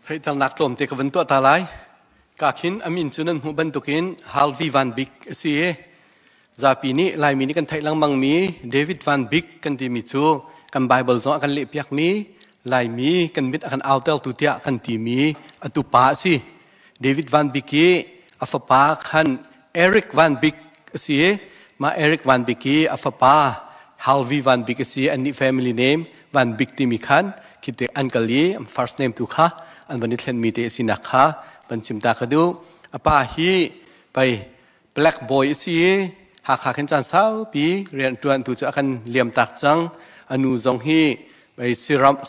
ให้ตั้งนักลมเตะกันตัวตาลายกาขินอามินจุนันหูบันตุกินฮัลวีวันบิกสิซาปีนี้ลายมีนี่กันไทยลังมังมีเดวิดวันบิกกันที่มีจูกันไบเบิลซองกันเลียบยักมีลายมีกันมิดกันอัลเตลตุเตียกันที่มีอตุปาสิเดวิดวันบิกีอัฟปาขันเอริกวันบิกสิมาเอริกวันบิกีอัฟปาฮัลวีวันบิกสิอันนี้ family name วันบิกที่มีขันคิดอันกะลี first name ตุค่ะอันวันนี้เช่นมีเตสินักค่ะบันชิมตากระดูอป้าฮีไป black boy สิหากขันจันเศร้าปีเรียนตัวตุจะกันเลี่ยมตักจังอนุจงฮีไป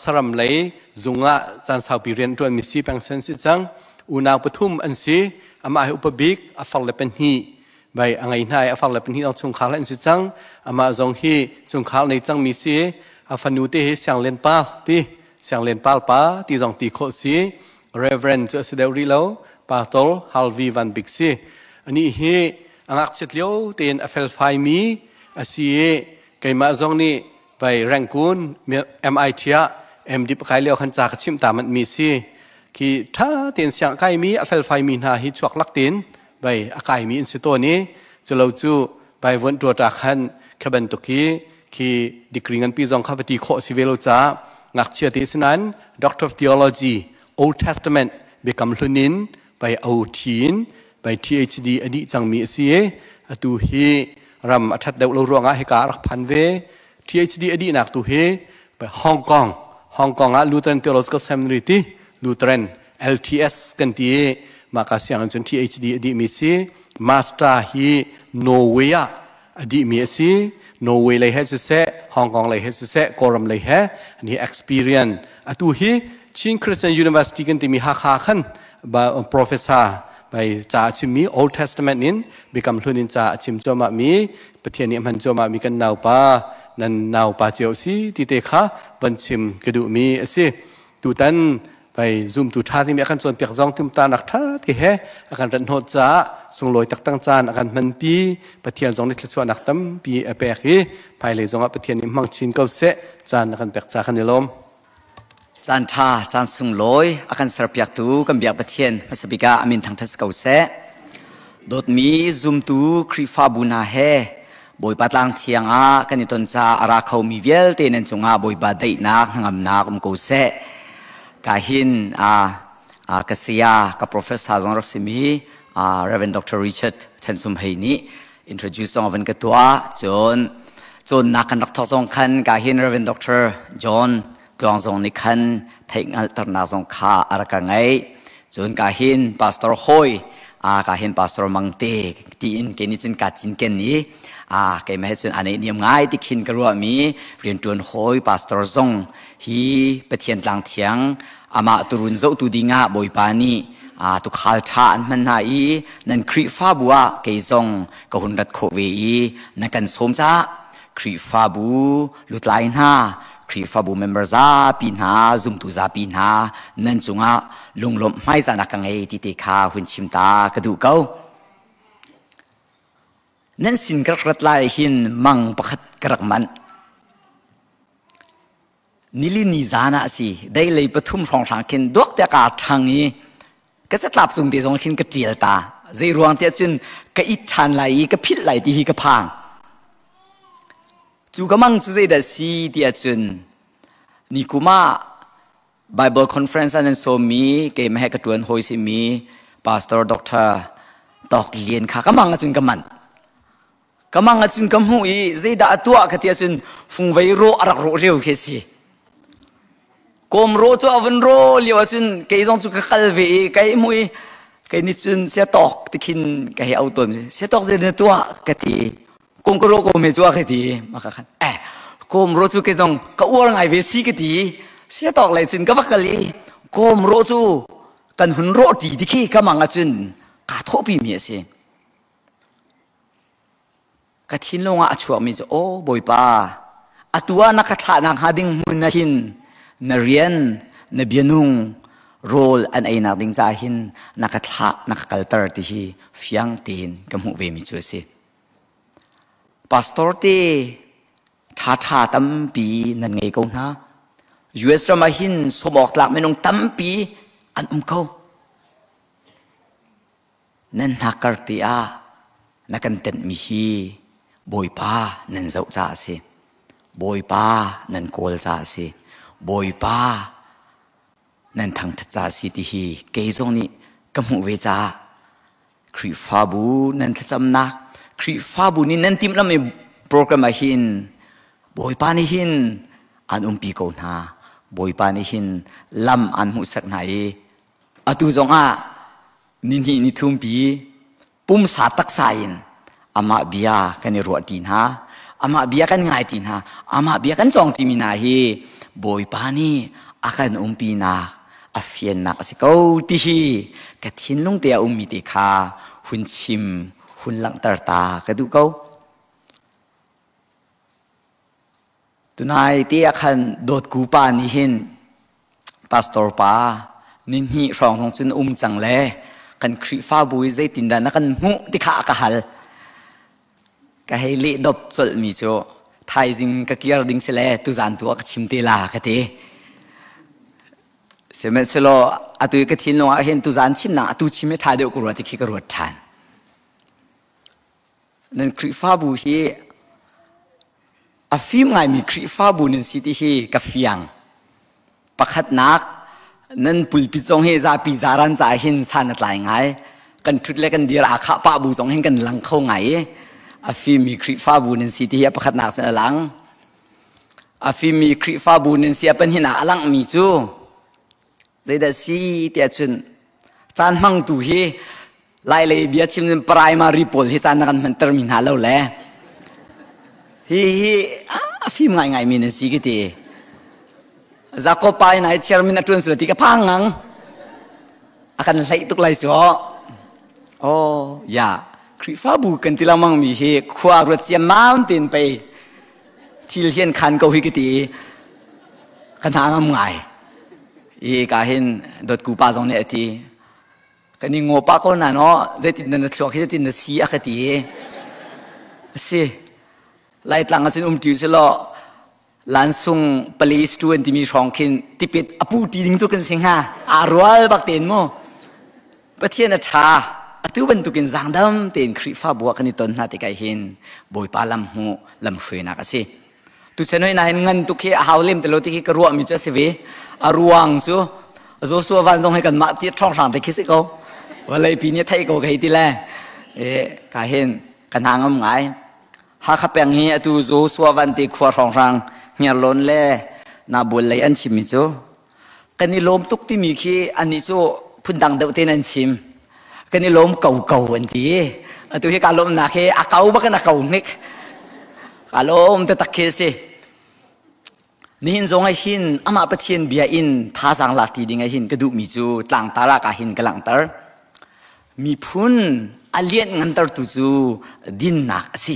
สรัมเลยจงอ่ะจันเศร้าปีเรียนตัวมีสีแปลงเซนสิจังอุณาปฐุมอันสีอามาอุปบิกอฟังเลเป็นฮีไปอังไงนายอฟังเลเป็นฮีต้องจงขาวอันสิจังอามาจงฮีจงขาวในจังมีสีอาฟันูเตหิเสียงเล่นป้าตีเสียงเล่นป้าป้าตีจงตีโคสี Reverend จะเสด็จริโลปาตอลฮัลวีวันบิกซีอันนี้ฮีอังอักเสดเลี้ยวเตียนเอฟเอลไฟมีอาศัยไก่มาจงนี้ไปแรงกุนMIT MD ปกายเลี้ยวขันจากชิมตามันมีซีที่ถ้าเตียนเสียงไก่มีเอฟเอลไฟมีนาฮิจวกลักตินไปอากายมีอินสิโตนี้จะเราจูไปวนตัวจากขันขบันตุกีที่ดีกรีงันปีจงข้าพตีโคสิเวโลจ้างักเชียติสนั้น Doctor of Theology Old Testament เบกัมลุนินไปเอาทีนไป THD อดีจังมีเสียตูเฮรำอัฐเดวเรารวงให้การักพันเว THD อดีนักตูเฮไปฮ่องกงอ่ะ Lutheran Theological Seminary ที่ Lutheran LTS กันที่มากระเสียงจน THD อดีมีเสีย Master ฮีโนเวียอดีมีเสียโนเวย์เลยเฮสเซฮ่องกงเลยเฮสเซกอรัมเลยเฮอันนี้ experience ตูเฮชิงคริสเตียนยูนิเวอร์ซิตี้กันที่มีฮักขันบา professor ไปจ่าชิมมี Old Testament นินบิกำลุนินจ่าชิมจอมามีประเทศนี้มันจอมามีกันนาวป้านันนาวป้าเจียวสิที่เตค่ะบันชิมกระดูมีสิตูตันไปซูมตูท่าที่มีอาการส่วนเปียกจองทุ่มตาหนักท่าที่เฮอาการรันโหดจ่าส่งลอยตักตั้งจานอาการมันปีประเทศจองนิทส่วนหนักตั้มปีเปียกภายเลยจงประเทศนี้มังชินเก้าเสจานอาการเปียกจ่าคันเดลมจานท่าจานสุงลอยอาการสระเปียกตูกันเบียกประเทศมาสบิกาอามินทางทัศเกาเสดดมีซุมตูครีฟาบุนาเฮบอยปัดลังเทียงอากันนิตนจาอาราเขามีเวลเตนันจงอาบอยบาดได้นักงามนักเกาเสกาหินกษียากับ Professor จงรักษมีReverend Dr. Richard เชนซุมเฮนี่ introduce จงวันกันตัวจนนักกันรักทอจงคันกาหิน Reverend Dr. Johnตัวจงนี่คันเทคอัลตร์นาจงข้าอารักไงจนกาหิน Pastor Hoy กาหิน Pastor มังเตที่อินเกนิจนกาจินเกนนี้แกไม่ให้จนอันนี้เนี่ยง่ายที่ขินกระรัวมีเรียนตัว Hoy Pastor จงฮีประเทียนหลังเทียงอามาตุรุนเจ้าตุดิงาบอยปานีตุขลชาอันมันนาอีนันครีฟ้าบัวเกยจงกหุนรัดโคเวีนันกันสมจ้าครีฟ้าบูลุดไลน์นาครีฟ้าบูเมมเบอร์ซาปีนาซุมตุซาปีนานันจุงะลุงลมไม่จานักไงที่เตคาหุ่นชิมตากระดูเก้านั่นสินกระรัดไลหินมังประคัดกระมันนิลินิจานะสิได้เลยปฐุมฟองทางขินดวกแต่กาทางนี้ก็จะกลับส่งที่ส่งขินกระเจียตาใจรวงเทียจุนก็อิชันไหลก็พิษไหลที่ฮีก็พังจูก็มั่งจูใจเดสีเทียจุนนิคุมา Bible Conference นั้นโซมีเกมให้กระตวนโฮยสิมี Pastor Doctor ตอกเลียนค่ะก็มั่งจุนก็มันก็มั่งจุนก็หูอีใจด่าตัวก็เทียจุนฟุงไวโรอรักโรเรียวเคสิกรมโรตัววันโรเลียวจุนเกยจงจุกขัลเวเกยมุยเกยนิจุนเสียตอกติขินเกยเอาตัวเสียตอกเจนตัวกะทีกรมกโรกรมเมจัวกะทีมาขันกรมโรจูเกยจงก็อ้วนไงเวซีกะทีเสียตอกเลยจุนก็วักกะลีกรมโรจูกันหุ่นโรดีที่ขี้ก็มังจุนกาทบปีเมียสิกะทินลงอาชัวมีจะโอ้บอยป้าอตัวนักขัดนักหาดิ่งมุนนัหินนเรียนนเบียนุงโรลอันไอนักดิ้งจ่าหินนักทะนักกัลเตอร์ที่ฟียงตีนกับหูเวมิจูสิพาสตอร์ที่ท่าตั้มปีนั่นไงกูนะ US เรามาหินสมอกหลักไม่นงตั้มปี an ko nan nakartia nakan ten mi hi boy pa nan zau cha si boy pa nan kol cha si boy pa nan thang tha cha si ti hi ke zong ni kamu we cha kri fa bu nan tha cham na kri fa bu ni nan tim lam ni program a hin boy pa ni hin an pi ko na boy pa ni hin lam an mu sak nai atu zong a ni ni thum pi pum sa tak sain ama bia kan ro tin ha ama bia kan ngai tin ha ama bia kan chong ti mi na hi boy pa ni akan pi na afian na si ko ti hi ka thin lung te mi ti kha hun chim hun lang tar ta ka du ko tunai ti akan dot ku pa ni hin pastor pa nin hi rong song chun chang le kan kri fa bui zai tin da na kan mu ti kha ka hal ka hei le dop chol mi cho thai jing ka kiar ding se le tu zan tu ka chim te la ka te se me se lo atu ka thin lo a hen tu zan chim na atu chim me tha de ko ro ti ki ka ro than nan kri fa bu hi a fim ngai mi kri fa bu nin si ti hi ka fiang pakhat nak nan pulpi chong he za pi zaran cha hin san atlai ngai kan thut le kan dir a kha pa bu chong hen kan lang khau ngai a fi mi kri fa bu nin si ti ya pakhat nak sa lang a fi mi kri fa bu nin si apan hin a lang mi chu zai da si ti chun chan mang tu hi lai le bia chim primary pol hi chan kan man terminal lo le hi a fi ngai ngai mi nin si ki ti Zako pai nai chairman atun sudah tiga pangang akan lai tuk lai so oh ya krifa bu kan tilamang mi he khwa ro chiam mountain pe thil hian khan ko hi kiti kan hangam ngai e ka hin dot ku pa jong ne ati kani ngo pa ko na no zetin na thlok hi zetin na si akati si lai tlang achin ti se lo lansung police tu anti mi rongkin tipit apu ti ding tu kan sing ha arwal bak ten mo pathian tha atu ban tu kin zangdam ten khri fa buwa kan ton na te kai hin boy palam hu lam khwena ka si tu chenoi na hin ngan tu khe haulim te lo ti ka ruwa mi cha se ve aruang chu zo so van jong he kan ma ti thong sang te khisi ko walai pi ni thai ko kai ti la e ka hin kan hangam ngai ha kha peng hi atu zo so van te khwa rong rang nya lon le na bul lai an chim chu kani lom tuk ti mi khi ani chu phundang deu ten an chim kani lom kau kau an ti atu he ka lom na khe a kau ba kana kau nik ka lom te tak khe se ni hin zong ai hin ama pathian bia in tha sang la ti ding ai hin ka du mi chu tlang tara ka hin ka lang tar mi phun alien ngan tar tu chu din nak si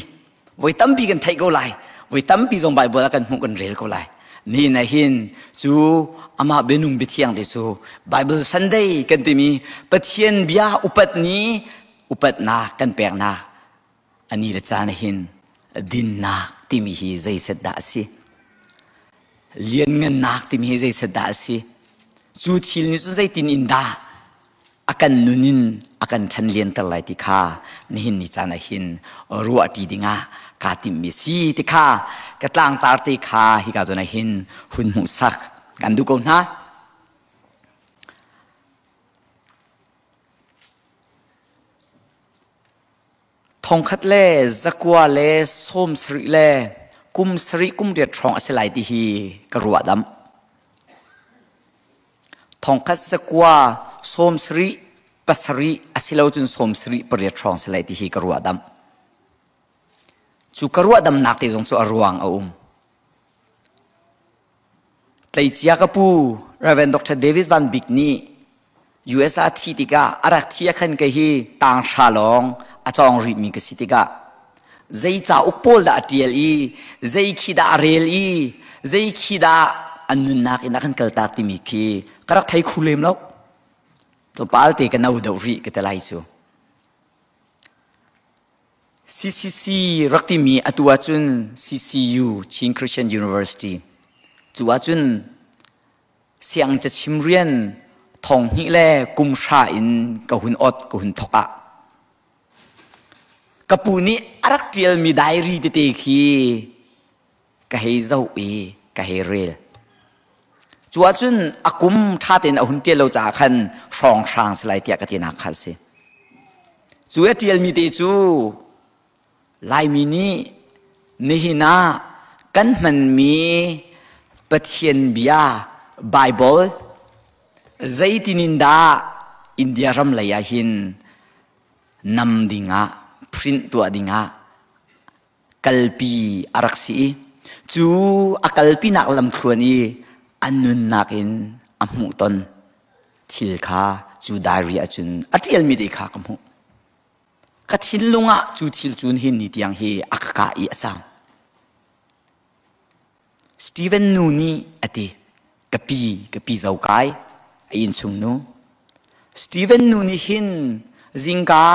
voi tam bi kan thai go lai với tấm pi trong bài bữa kan mu kan rel ko lai ni na hin chu ama benung bithiang de chu Bible Sunday kan ti mi pathian bia upat ni upat na kan pek na ani la cha na hin din na ti mi hi zai set da si lien ngan nak ti mi hi zai set da si chu thil ni chu zai tin in da akan nunin akan than lien tar lai ti kha ni hin ni cha na hin ruwa ti dinga ka tim mi si ti kha ka tlang tar ti kha hi ka zona hin hun mu sak kan du ko na thong khat le zakwa le som sri le kum sri kum de thong aselai ti hi ka ruwa dam thong khat zakwa som sri pasri asilo chun som sri pare thong selai ti hi ka ruwa dam chu karwa dam nak te jong chu arwang aum tlai chia ka pu Reverend Dr. David Van Bick ni USA thitika arak thia khan ka hi tang shalong achong ri mi ka sitika zai cha ukpol da TLE zai khida RLE zai khida annun nak ina kan kal tak ti mi khi karak thai khulem lo to palte ka nau do ri ka talai chu CCC rakti mi atua chun CCU Chin Christian University chuwa chun siang cha chimrian ทองนี่แหละกุมชาอินกะหุนอดกะหุนทกะกะปูนี้รักเจียลมีไดรีเตคีกะเฮเจ้าเอกะเฮเรลจัวจุนอากุมท่าเต็นอาหุนเจียลเราจากขันรองช่างสไลเตียกตินักขัดสิจัวเจียลมีเตจูลายมินีนี่นะกันมันมีปะเทียนบิอาไบเบิลใจตินินดาอินเดียรำเลยหินนำดิ่งะพริ้นตัวดิ่งะกัลปีอารักษีจูอากัลปีนักลำครวนีอันนุนนักอินอัมมุตนทิลคาจูดาริอาจุนอัติเอลมีเดคากมุกัทิลลุงะจูทิลจุนหินนิตยังฮีอักกาอีอาซังสตีเวนนูนีอติกะปีเจ้ากายอินชุงนูสตีเวนนูนีหินจิงกา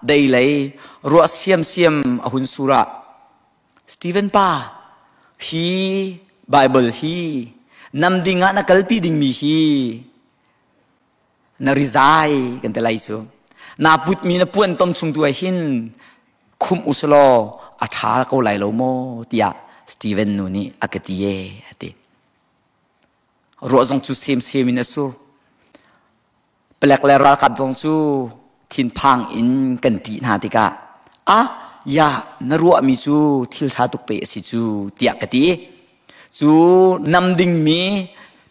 ได้เลยรัวเสียมอหุนสุระสตีเวนป้าฮีไบเบิลฮีนำดิ่งนักกัลปีดิ่งมีฮีนาริซายกันแต่ไรสูนาปุตมีนปวนต้มชุงตัวหินคุมอุสโลอัฐาเขาไหลโลโมติยาสตีเวนนูนี่อากติเยอติรัวจงจูเสียมินสูเปลกเลรากับจงจูทินพังอินกันตีนาติกายานรัวมีจูทิลทาตุกเปสิจูติยากติจูนำดิ่งมี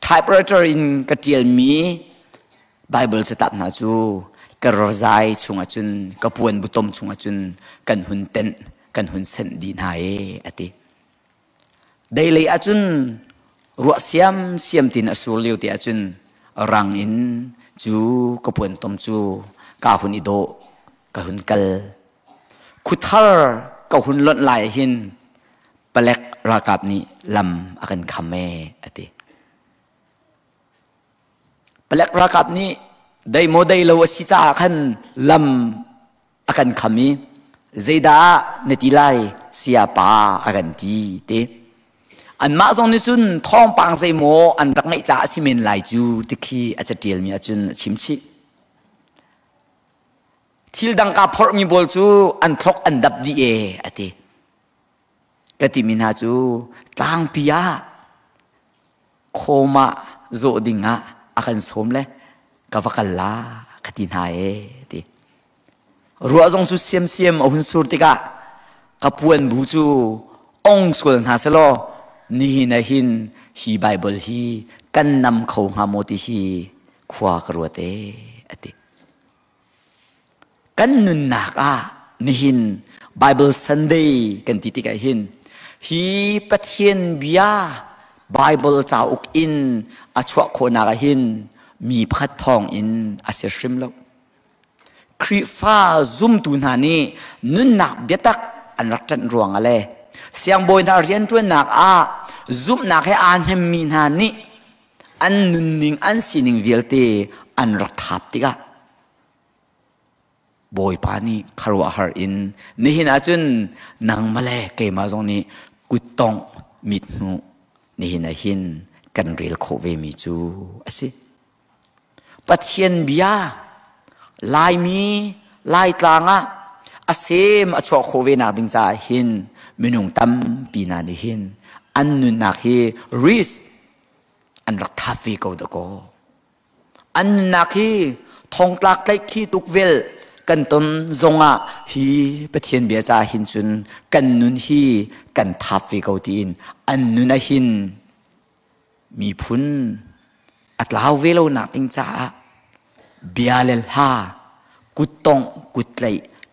ไทป์เรเตอร์อินกติลมีไบเบิลจะตับนาจูกระรายชุงอจุนกระปวนบุตรมชุงอจุนกันหุนเต็นกันหุนเซนดีนายอติได้เลยอจุนรัวเสียมตินอสูรเลียวติอจุนรังอินจูกระปวนตมจูกาหุนอิโดกาหุนกัลคุทาร์กาหุนล้นลายหินเปลกรากับนี้ลำอากันคำเมอติเปลกรากับนี้ได้โมได้ลวสิจ้าขันลำอากันคำมีเจดาเนติไลเสียป้าอากันทีเตอันมาทรงนิจุนท้องปังใจโมอันรักไม่จ้าสิเมนลายจูติคีอาจจะเดียลมีอาจุนชิมชิทิลดังกาพอร์มีบอลจูอันพลกอันดับดีเออติกติมินาจูต่างพิยาโคมาโจดิงะอากันสมเลยกาฟักลากตินายติรัวจงจูเสียมอหุนสุรติกะกะปวนบูจูองสกุลหาสโลนี่นะหินฮีไบเบิลฮีกันนำเขาหาโมติฮีขวากรัวเตอติกันนุนนักนี่หินไบเบิลซันเดย์กันติติกะหินฮีปะเทียนบิยาไบเบิลจาอุกอินอาชวะโคนักหินมีพัดทองอินอาเซชิมแล้วครีฟ้าซุ่มตูนานี่นุนนักเบียตักอันรักจันรวงอะไรเสียงบอยนาเรียนตัวนักซุ่มนักให้อ่านให้มีนานี่อันนุนนิงอันสินิงเวลเตอันรักทับติกะบอยปานี่คารวะฮาร์อินนี่เห็นอาจุนนางมาเลเกมาตรงนี้กุตตองมิดนูนี่เห็นอาหินกันเรียลโคเวมิจูอาสิปัจเจียนบิยาลายมีลายตางอาเซมอชวโคเวนักดิงจ่าหินมินุงตัมปีนาดิหินอันนุนนักฮีริสอันรักทัฟฟีโกดโกอันนุนนักฮีทองตลักไลคีตุกเวลกันต้นจงฮีปัจเจียนเบียจ่าหินจุนกันนุนฮีกันทัฟฟีโกตีนอันนุนหินมีพุนอัตลาวเวลนักติงจ่าเบียเลลฮากุตตงกุตไล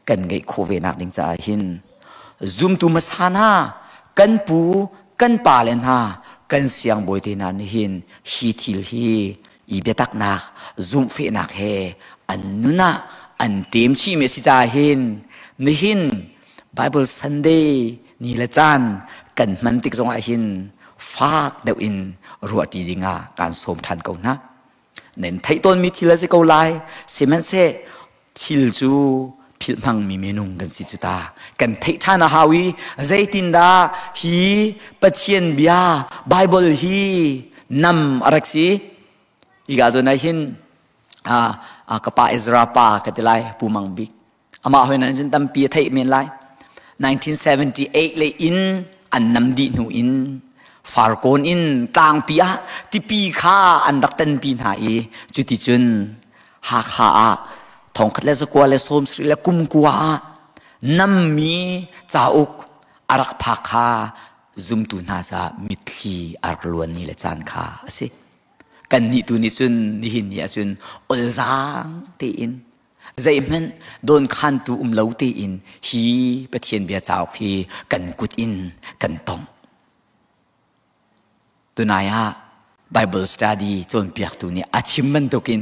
กันไงโคเวนักติงจ่าหินซุมตุมัสฮานากันปูกันปาเลนฮากันเสียงบอยเตนันหินฮีทิลฮีอีเบตักนักซุมเฟนักเฮอันนุนะอันเต็มชีเมสิจ่าหินนี่หินไบเบิลซันเดย์นี่ละจันกันมันติกจงอาหินฟากเดวินรัวตีดิงาการสมทันเกานะเน้นไทยต้นมีทิลสิเกาไลเซมันเซทิลจูพิลมังมีเมนุงกันสิจุตากันไทยท่านาฮาวีใจตินดาฮีปัจเจียนบิยาไบเบิลฮีนำอารักษีอีกอาจจะนายหิน kapa Ezra pa katilai pumang big ama hoy nan jin tampi thai men lai 1978 le in an namdi nu in farkon in tang pia ti pi kha an dak tan pi na e chuti chun ha kha a thong khat le zakwa le som sri le kum kwa nam mi chauk arak pha kha zum tu na za mitli arluan ni le chan kha ase kan ni tu ni chun ni hin ni chun olzang te in zai men don khan tu lo te in hi pathian bia chau khi kan kut in kan tong tunaya Bible study chon piak tu ni achimman tokin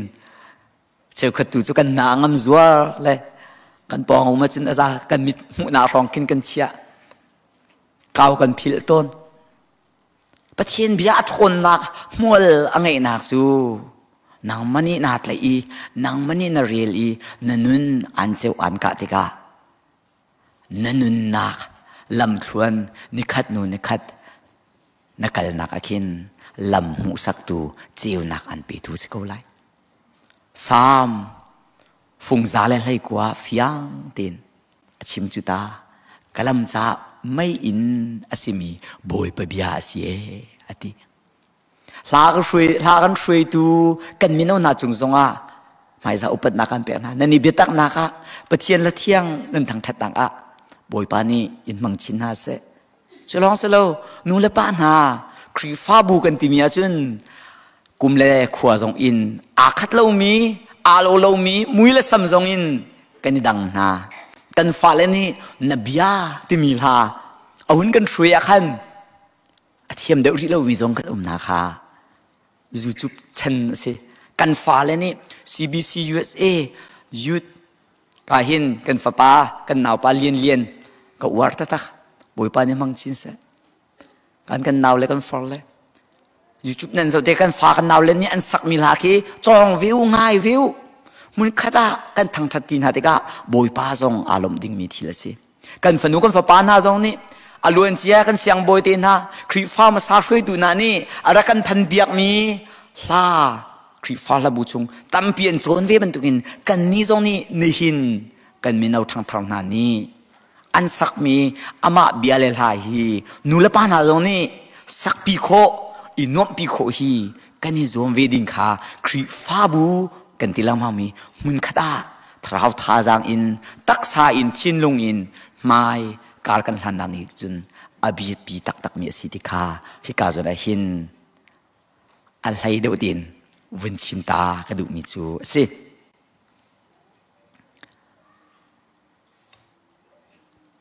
cheu khatu chu kan na ngam zuar le kan pong ma chun aza kan mit mu na rong kin kan chia kau kan phil ton pathian bia thon nak mol angai nak chu nang mani na tlai i nang mani na real i nanun an cheu an ka tika nanun nak lam thuan nikhat nu nikhat nakal nak akin lam hu sak tu chiu nak an pi thu se ko lai sam phung za le lai kwa fiang tin achim chu ta kalam cha mai in asimi boy pa bia asie ati la kan shui tu kan mino na chung zonga mai za upat na kan pe na nani betak na ka pathian la thiang nan thang that tang a boy pa ni in mang chin ha se chalong selo nu le pa na kri fa bu kan ti mi a chun kum le khwa zong in a khat lo mi a lo mi mui le sam zong in kan dang na kan fa le ni nabia ti mi la ahun kan shui a khan athiam de ri lo mi zong kan na kha YouTube chen se kan fa le ni CBC USA youth ka hin kan fa pa kan naw pa lien ka war ta ta boy pa ni mang chin se kan naw le kan for le YouTube nan zo de kan fa kan naw le ni an sak mi la ki chong view ngai view mun khata kan thang that tin ha te ka boy pa zong alom ding mi thila se kan fa nu kan fa pa na zong ni aluen chia kan siang boy te na kri fa ma sa shui tu na ni ara kan phan biak mi la kri fa la bu chung tam pian chon ve ban tukin kan ni zong ni ni hin kan mi nau thang na ni an sak mi ama bia le la hi nu la pa na zong ni sak pi kho i nom pi kho hi kan ni zom ve ding kha kri fa bu kan ti lam ha mi mun khata thrau tha jang in taksa in chin lung in mai kar kan hlan na ni chun abi pi tak mi si ti kha hi ka zo na hin al hai do tin vun chim ta ka du mi chu si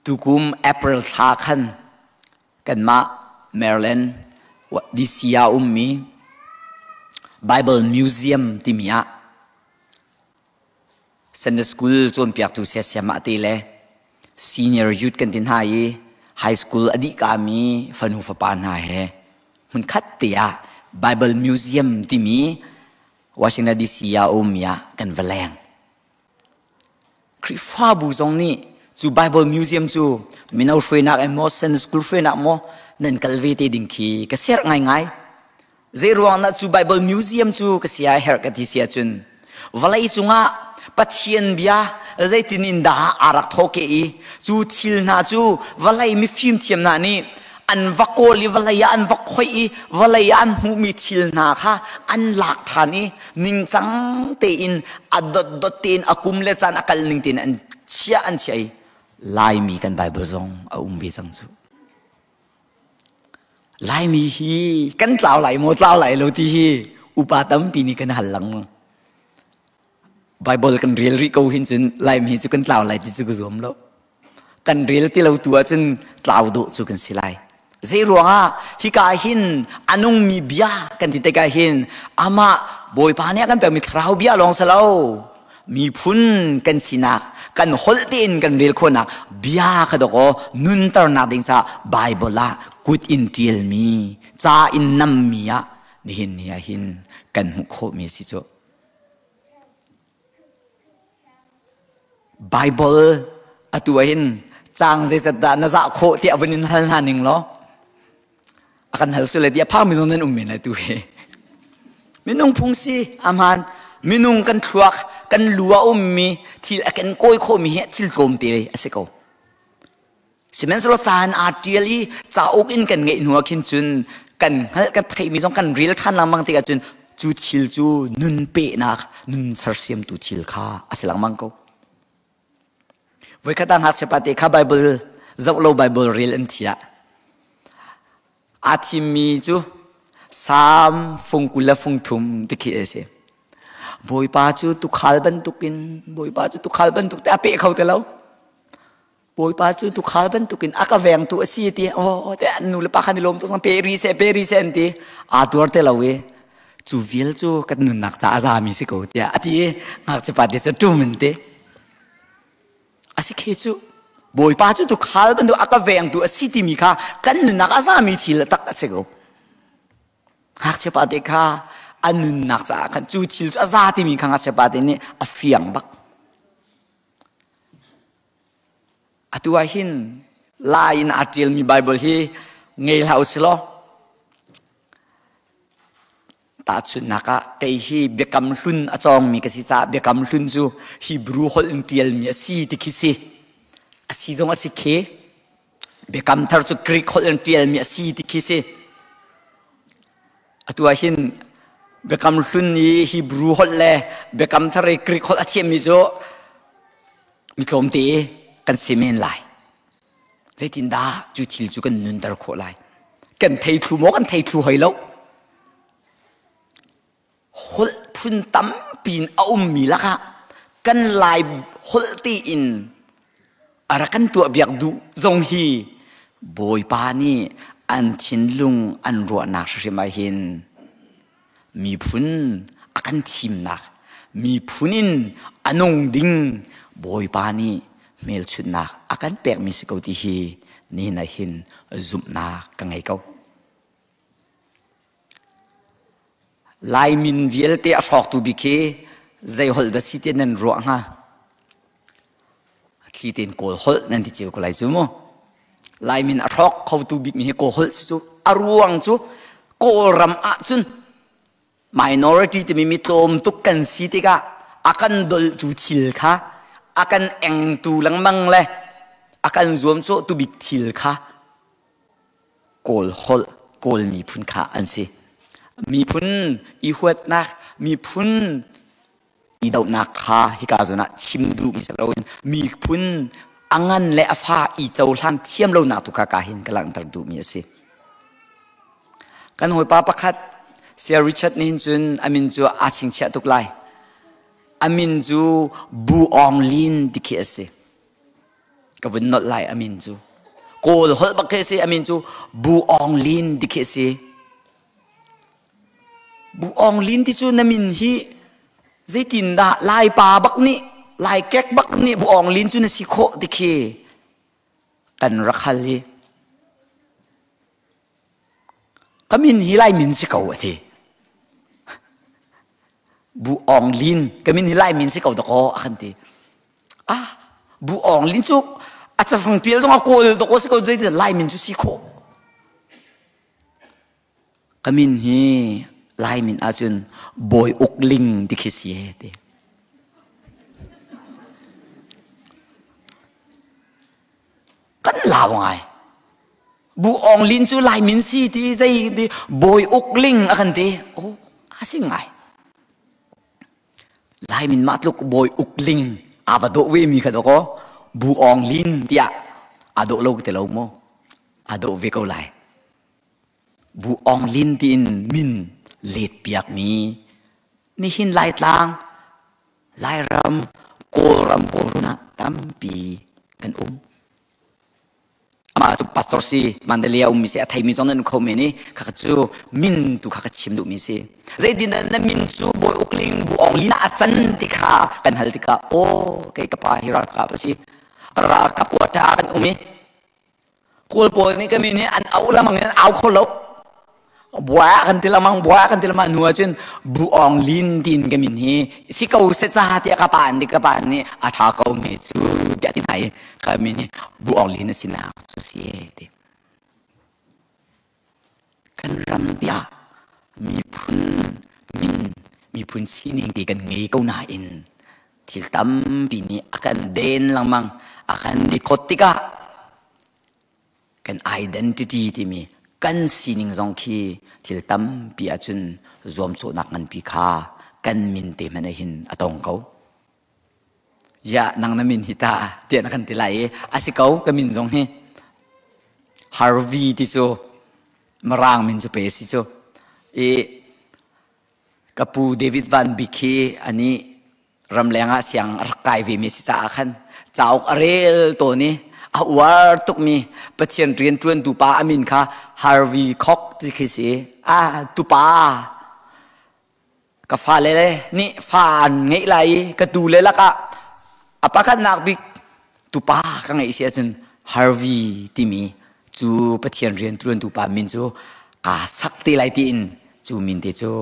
tukum April tha khan kan ma Maryland this year ummi Bible Museum timia Sunday school chon piak tu sia sia ma te le senior youth kan tin hai high school adi ka mi fanu fa pa na he mun khat tia Bible Museum timi Washington DC ya umia kan valeng kri fa bu zong ni chu Bible Museum chu minau free nak e mo Sunday school free nak mo nen kalve te ding khi ka ser ngai zeruang na chu Bible Museum chu ka sia her ka ti sia chun valai chunga pathian bia zai tinin da arak thoke i chu thil na chu valai mi phim thiam na ni an vako li valaya an vakhoi i valaya an hu mi thil na kha an lak thani ning chang te in adot dot tin akum le chan akal ning tin an chia an chai lai mi kan Bible zong a be chang chu lai mi hi kan tlaw lai mo tlaw lai lo ti hi upatam pi ni kan halang Bible kan real ri ko hin chun lai mi chu kan tlaw lai ti chu zom lo kan real ti lo tua chun tlaw do chu kan silai zeruanga hi ka hin anung mi bia kan ti te ka hin ama boy pa ne kan pe mi thrau bia long salo mi phun kan sinak kan holtin kan real khona bia ka do ko nun tar na ding sa Bible la good in tiel mi cha in nam mi ya ni hin kan hu kho mi si cho Bible atuahin chang je sada na za kho ti avenin hal haning lo akan hal sule dia pa mi zonen ummin atu he minung phungsi amhan มีนุ่งกันทวักกันลัวมีที่กันก้อยโคมีเหตุที่โกมตีเลยอาศัยเขาสิมันสโลจานอาร์เดียลีจะอุกินกันเงยหัวขินจุนกันกันไทยมีสองกันรีลท่านลำบางตีกันจุนจูชิลจูนุนเปนักนุนสารเสียมตูชิลข้าอาศัยหลังมังเขาไว้ขัดตั้งหักเฉพาะที่ข้าไบเบิลจับเราไบเบิลรีลอันที่อาทิมีจูสามฟงกุลฟงทุมที่คิดเอเสบอยป้าจูตุขลบันตุกินบอยป้าจูตุขลบันตุกแต่อาเปะเขาแต่เราบอยป้าจูตุขลบันตุกินอากาแวงตุอสีตีโอ้แต่อันนู้นละปาคันดิลมตุสังเปรีเซนตีอาตัวแต่เราเวจูวิลจูกันนุนนักจ้าจามีสิเขาเดียอาทินักจะปฏิเสธจูมันเตอาศัยเคจูบอยป้าจูตุขลบันตุอากาแวงตุอสีตีมีค่ะกันนุนนักจามีทีละตักอาศัยเขาหากจะปฏิค่ะอันนุนนักจ้ากันจูชิลจ้าซาที่มีข้างอาจจะปฏิเนี่ยอฟียงบักอตัวหินลายนอาร์ติลมีไบเบิลที่เงยเหล่าสิโลตาชุนนักะเกยฮีเบกัมลุนอาจองมีกษัตริย์เบกัมลุนจูฮีบรูฮอลอินเทียลมีสีที่คิดสิอาศิจงอาศิเคเบกัมทาร์จูกรีกฮอลอินเทียลมีสีที่คิดสิอตัวหินเบกัมลุนนี้ฮีบรูฮอลเล่เบกัมทาร์กรีกฮอลอาเทียมมีโจมีคมตีกันเซเมนไลใจตินดาจูทิลจูกันนุนตะโคไลกันไทยครูโมกันไทยครูหอยแล้วฮอลพุนตั้มปีนเอามีละค่ะกันไลฮอลตีอินอะไรกันตัวเบียกดูจงฮีบอยปานี่อันชินลุงอันรัวนักใช่ไหมเห็นมีพุนอากันชิมนักมีพุนินอันงดิงบอยปานี่เมลชุดนักอาการแปลกมีสิ่งที่ฮีนี่นายหินจุ่มนักกังไงเขาลายมินเวลเตะชอกตูบิเคใจฮอลดัสิเตนันรัวงาที่เต็นโกลฮอลนั่นที่เจ้าก็ไล่จูโมลายมินชอกเขาตูบิมีโกลฮอลจูอารวงจูโกลรัมอาจุน minority ที่มีตมตุกันสิติกาอาการดลตูชิลค่ะakan eng tu lang mang le akan zoom so tu big thil kha kol hol kol mi phun kha an si mi phun I huat nak mi phun I dau nak kha hi ka zona chim du mi sa lawin mi phun angan le afa I chau hlan thiam lo na tu ka ka hin kalang tar du mi si kan hoi pa pakhat Sir Richard nin chun amin chu a ching chha tuk lai amin ju bu ong lin dikhi ase ka vun not lai amin ju kol hol bak ase amin ju bu ong lin dikhi ase bu ong lin ti chu namin hi zaitin da lai pa bak ni lai kek bak ni bu ong lin chu na si kho dikhi kan rakhal hi kamin hi lai min si kau ati bu ong lin kami nilai min si kau doko akan ti bu ong lin chu at sa phang til dong akol doko si kau jai ti lai min chu si ko kami hi lai min ajun boy ukling dikisi te kan lawai bu ong lin chu lai min si ti jai ti boy ukling akan ti asingai lai min matluk boy ukling avado we mi khadoko bu ong lin tia ado lo te lo mo ado ve ko lai bu ong lin tin min let piak mi ni hin lai tlang lai ram koruna tampi kan ama tu pastor si mandelia mi se athai mi zonan kho me ni kha chu min tu kha chim du mi se zai din na min chu boy ukling bu ong lina achan ti kha kan hal ti ka o kai ka pa hira ka pa si ra ka pu ta kan umi kul pol ni ka mi ni an au la mang an au kho lo bua kan ti lamang nuwa chen bu ong lin din ka min hi si kau se cha ti ka pa ni atha kau me chu ya ti nai ka mi ni bu ong lin sina society kan ram dia mi phun min มีพุนซีนิ่งตีกันเงยก้าวหน้าอินทิลตั้มปีนี้akanเดินลังมังakan di kotika kan identity ที่มีกันซีนิ่งจงคีทิลตั้มปีอาจุนรวมโซนักกันปีขากันมินเตมันหินอตองเขาอย่านังน้ำมินหิตาเดี๋ยวนักกันติไลอาศิเขาก็มินจงเฮฮาร์วีที่โจมาร่างมินจะเปสิโจกับปูเดวิดวันบิคีอันนี้รำแรงเสียงรักไก่วิมิสิสาขันเจ้าเรลตัวนี้อาวาตุกมีประเทศเรียนจวนตุปาอามินค่ะฮาร์วีคอกที่คือสิตุปากับฟ้าเลยนี่ฟ้าไงไรก็ดูเลยละก็apa kan nak big tupa kan ngai sia chen Harvey timi chu pathian rian truan tupa min chu ka sakti lai tin chu min te chu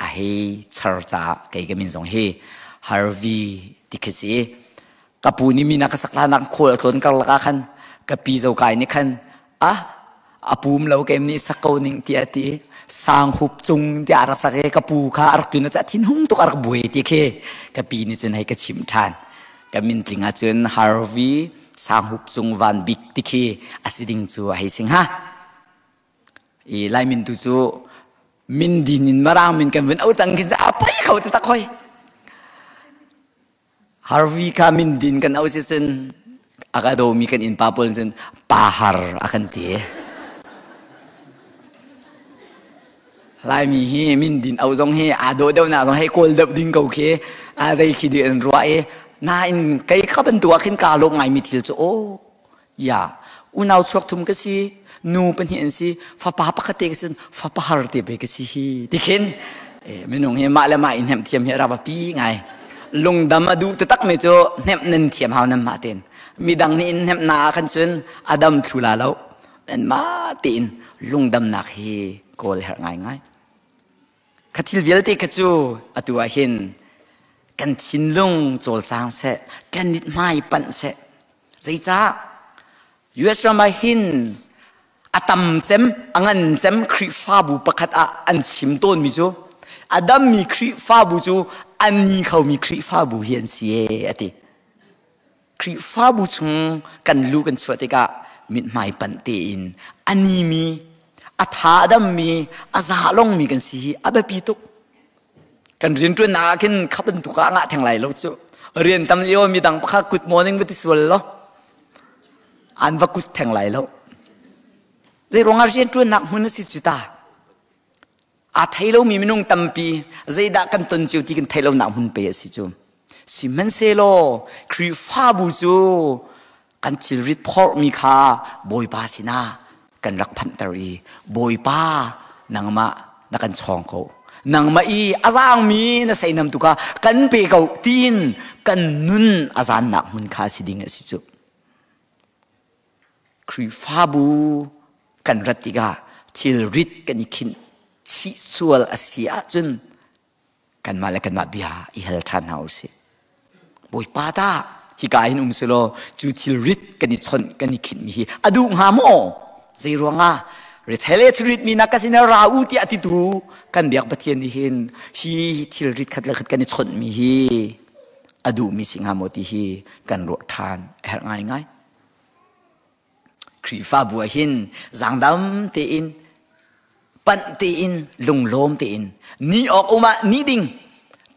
a he char cha kai ka min song he Harvey tikese kapuni min ka sakla nak khol thon kar la khan ka pi zo kai ni khan apum lo kem ni sakau ning ti ati sang hup chung ti arak sake kapu kha arak tu na cha thin hung to arak buai ti khe ka pi ni chen hai ka chim than ka min tlinga chun Harvey sang hup chung van big tikhi asiding chu hai sing ha lai min tu chu min din in marang min kan ven au tang kin sa apai khau ta khoi Harvey ka min din kan au chen akado mi kan in papol chen pahar akan ti lai mi hi min din au jong he ado deu na jong he kol dab ding kau khe a dai khi di an ruaiน่าอินใครเข้าเป็นตัวขึ้นกาลงไงมีทิลจะโอ้ยาอุณเอาชวกทุ่มก็สินูเป็นเห็นสิฟ้าป่าปกติก็สิฟ้าป่าฮาร์ติไปก็สิที่เห็นไม่นุ่งเหี้ยมาแล้วมาอินเห็มเทียมเหี้ยราบปีไงลงดำมาดูแต่ตักไม่เจอเห็มนั่นเทียมเฮานั่นมาเต็นมีดังนี้อินเห็มนาขันจนอดัมทุลาแล้วนั่นมาเต็นลงดำนักเฮโกลเหง่ายง่ายขัดทิลเวลติกจูอตัวเห็นกันชินลงโจลจางเสะกันนิดไม่ปั่นเสะใจจ้ายูเอสรามาหินอาตัมเจมอังันเจมคริฟ้าบุปกัดอันชิมต้นมิจูอาดัมมีคริฟ้าบุจูอันนี้เขามีคริฟ้าบุเฮียนเสียติคริฟ้าบุชงกันลูกันสวัสดิกะมิดไม่ปั่นเตีนอันนี้มีอาธาดัมมีอาซาลงมีกันสีอาเบปีตุกกันเรียนตัวนาขึ้นขับเป็นตุกะงะแทงไหลแล้วจูเรียนตำเลียวมีดังพักกุดมอร์นิ่งกุดสวลแล้วอันว่ากุดแทงไหลแล้วในโรงเรียนตัวนักมันสิจุตาอาไทยเรามีมินุงตำปีใจดักกันต้นจิวที่กันไทยเราหนักมันเปียสิจูสิมันเซโลครีฟ้าบูจูกันจิริตพอมีค่าบอยปาสินากันรักพันตรีบอยปานางมานักกันช่องเขานางมาอีอาจารย์มีน่ะใส่นำตุกะกันเปกเอาตีนกันนุนอาจารย์หนักมันคาสิดิ่งสิจุครีฟ้าบูกันรัติกาทิลริดกันยินชิสวลอาเซียจนกันมาแล้วกันมาบิฮาอิฮัลทันเฮาสิบอยปาตาฮิกาหินสโลจูทิลริดกันยิชนกันยินมีฮีอดูหาโมใจรวงอ่ะเรทเลทริดมีนักสินาราอูที่อติดูกันเบียกปะเทียนที่เห็นฮีทิลริดขัดเลือดกันยิชนมีฮีอดูมีสิงหาโมติฮีกันรวดทานแหงง่ายครีฟ้าบัวหินจางดำเตอินปันเตอินลุงโลมเตอินนี่ออกออกมานี่ดิ่ง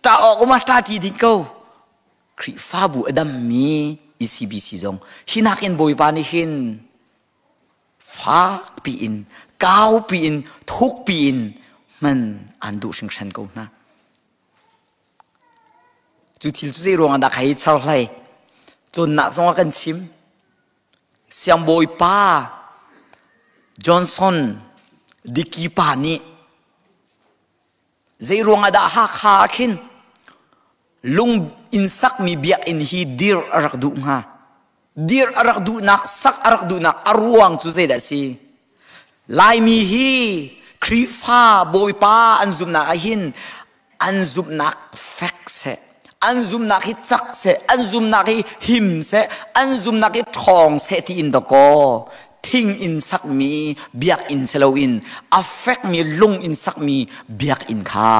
ตาออกออกมาตาทีดิ่งเขาครีฟ้าบัวดำมีอีซีบีซีจงหินักอินบอยปานิหินฟ้าปีอินก้าวปีอินทุกปีอินมันอันดูชิงชันกูนะจุดที่จุดที่รวงอันดักให้ชาวไร่จนนักสงกันชิมเสียงบอยป้าจอห์นสันดิกีปานี่ใจรวงอันดักหักขาขึ้นลุงอินสักมีเบียกอินฮีดีร์รักดูฮะดีร์รักดูนักสักรักดูนักอรวงจุดที่ได้สิลายมีฮีครีฟ้าบอยป้าอันซุมนักหินอันซุมนักแฟกเซอันซุมนักฮิจักเสอันซุมนักฮิหิมเสอันซุมนักฮิทองเสที่อินตะโกทิ้งอินสักมีเบียกอินเซลวินอัฟเฟกมีลงอินสักมีเบียกอินคา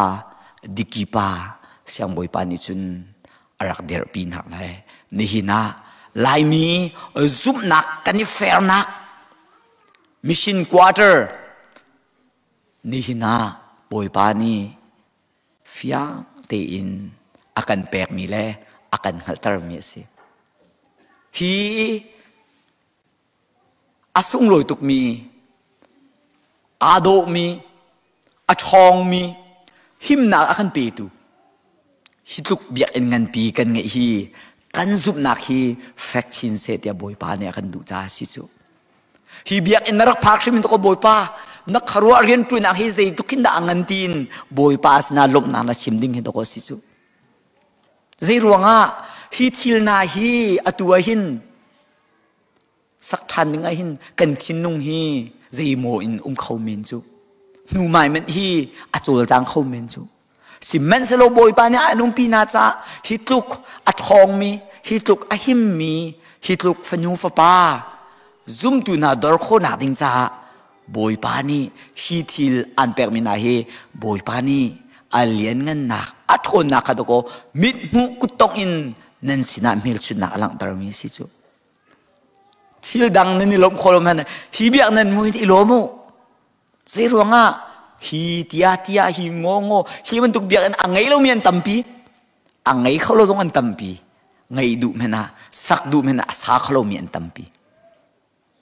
dikipa siang boy pa ni chun arak der pin hak lai ni hina lai mi zoom nak kan ni fair nak mission quarter ni hina boy pa ni fiang te in akan pek mi le akan haltar mi si hi asung loi tuk mi ado mi athong mi him na akan pe tu hitluk biak en ngan pi kan nge hi kan zup nak hi vaccine se tia boy pa ne akan du cha si chu hi biak en narak phak shim to ko boy pa nak kharwa rian tu na hi zei tu kin da angan tin boy pa na lom na na sim ding hi to ko si chu zei ruanga hi thil na hi atua hin sak than ning a hin kan thin nung hi zei mo in khau min chu nu mai men hi achol chang khau min chu simen selo boy pa nia anung pina cha hitluk athong mi hitluk ahim mi hitluk fanu fa pa zum tu na dor kho na ding cha boy pa ni hi thil an pek mi na he boy pa ni alien ngan na athon na ka ko mit mu kutong in nan sina mil chu na alang tar mi si chu thil dang ni lom kholom han hi biak nan mu i lo mu sei ruanga hi tia hi ngongo hi man tuk biak an angai lo mian tampi angai kholo jong an tampi ngai du mena sak du mena sa kholo mian tampi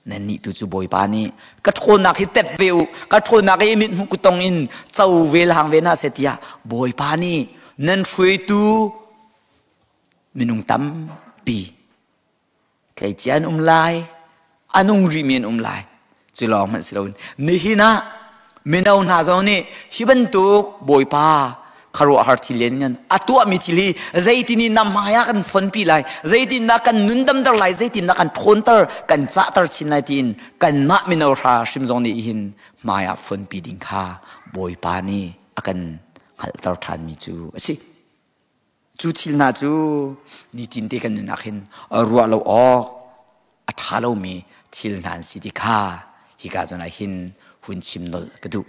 nan ni tu chu boy pa ni ka thon nak hi tep veu ka thon nak e mit mu ku tong in chau vel hang ve na setia boy pa ni nan thrui tu minung tam pi tlai chian lai anung rimien lai chu long man silon ni hina minau na zo ni hiban tu boy pa kharo har thilen ngan atua mi thili zaitini namaya kan fon pi lai zaitin na kan nundam dar lai zaitin na kan thon tar kan cha tar chin lai tin kan ma minau ra sim zong ni hin maya fon pi ding kha boy pa ni akan hal tar than mi chu asi chu thil na chu ni tin te kan na khin ruwa lo ok athalo mi thil nan si di kha hi ka jona hin hun chim nol kadu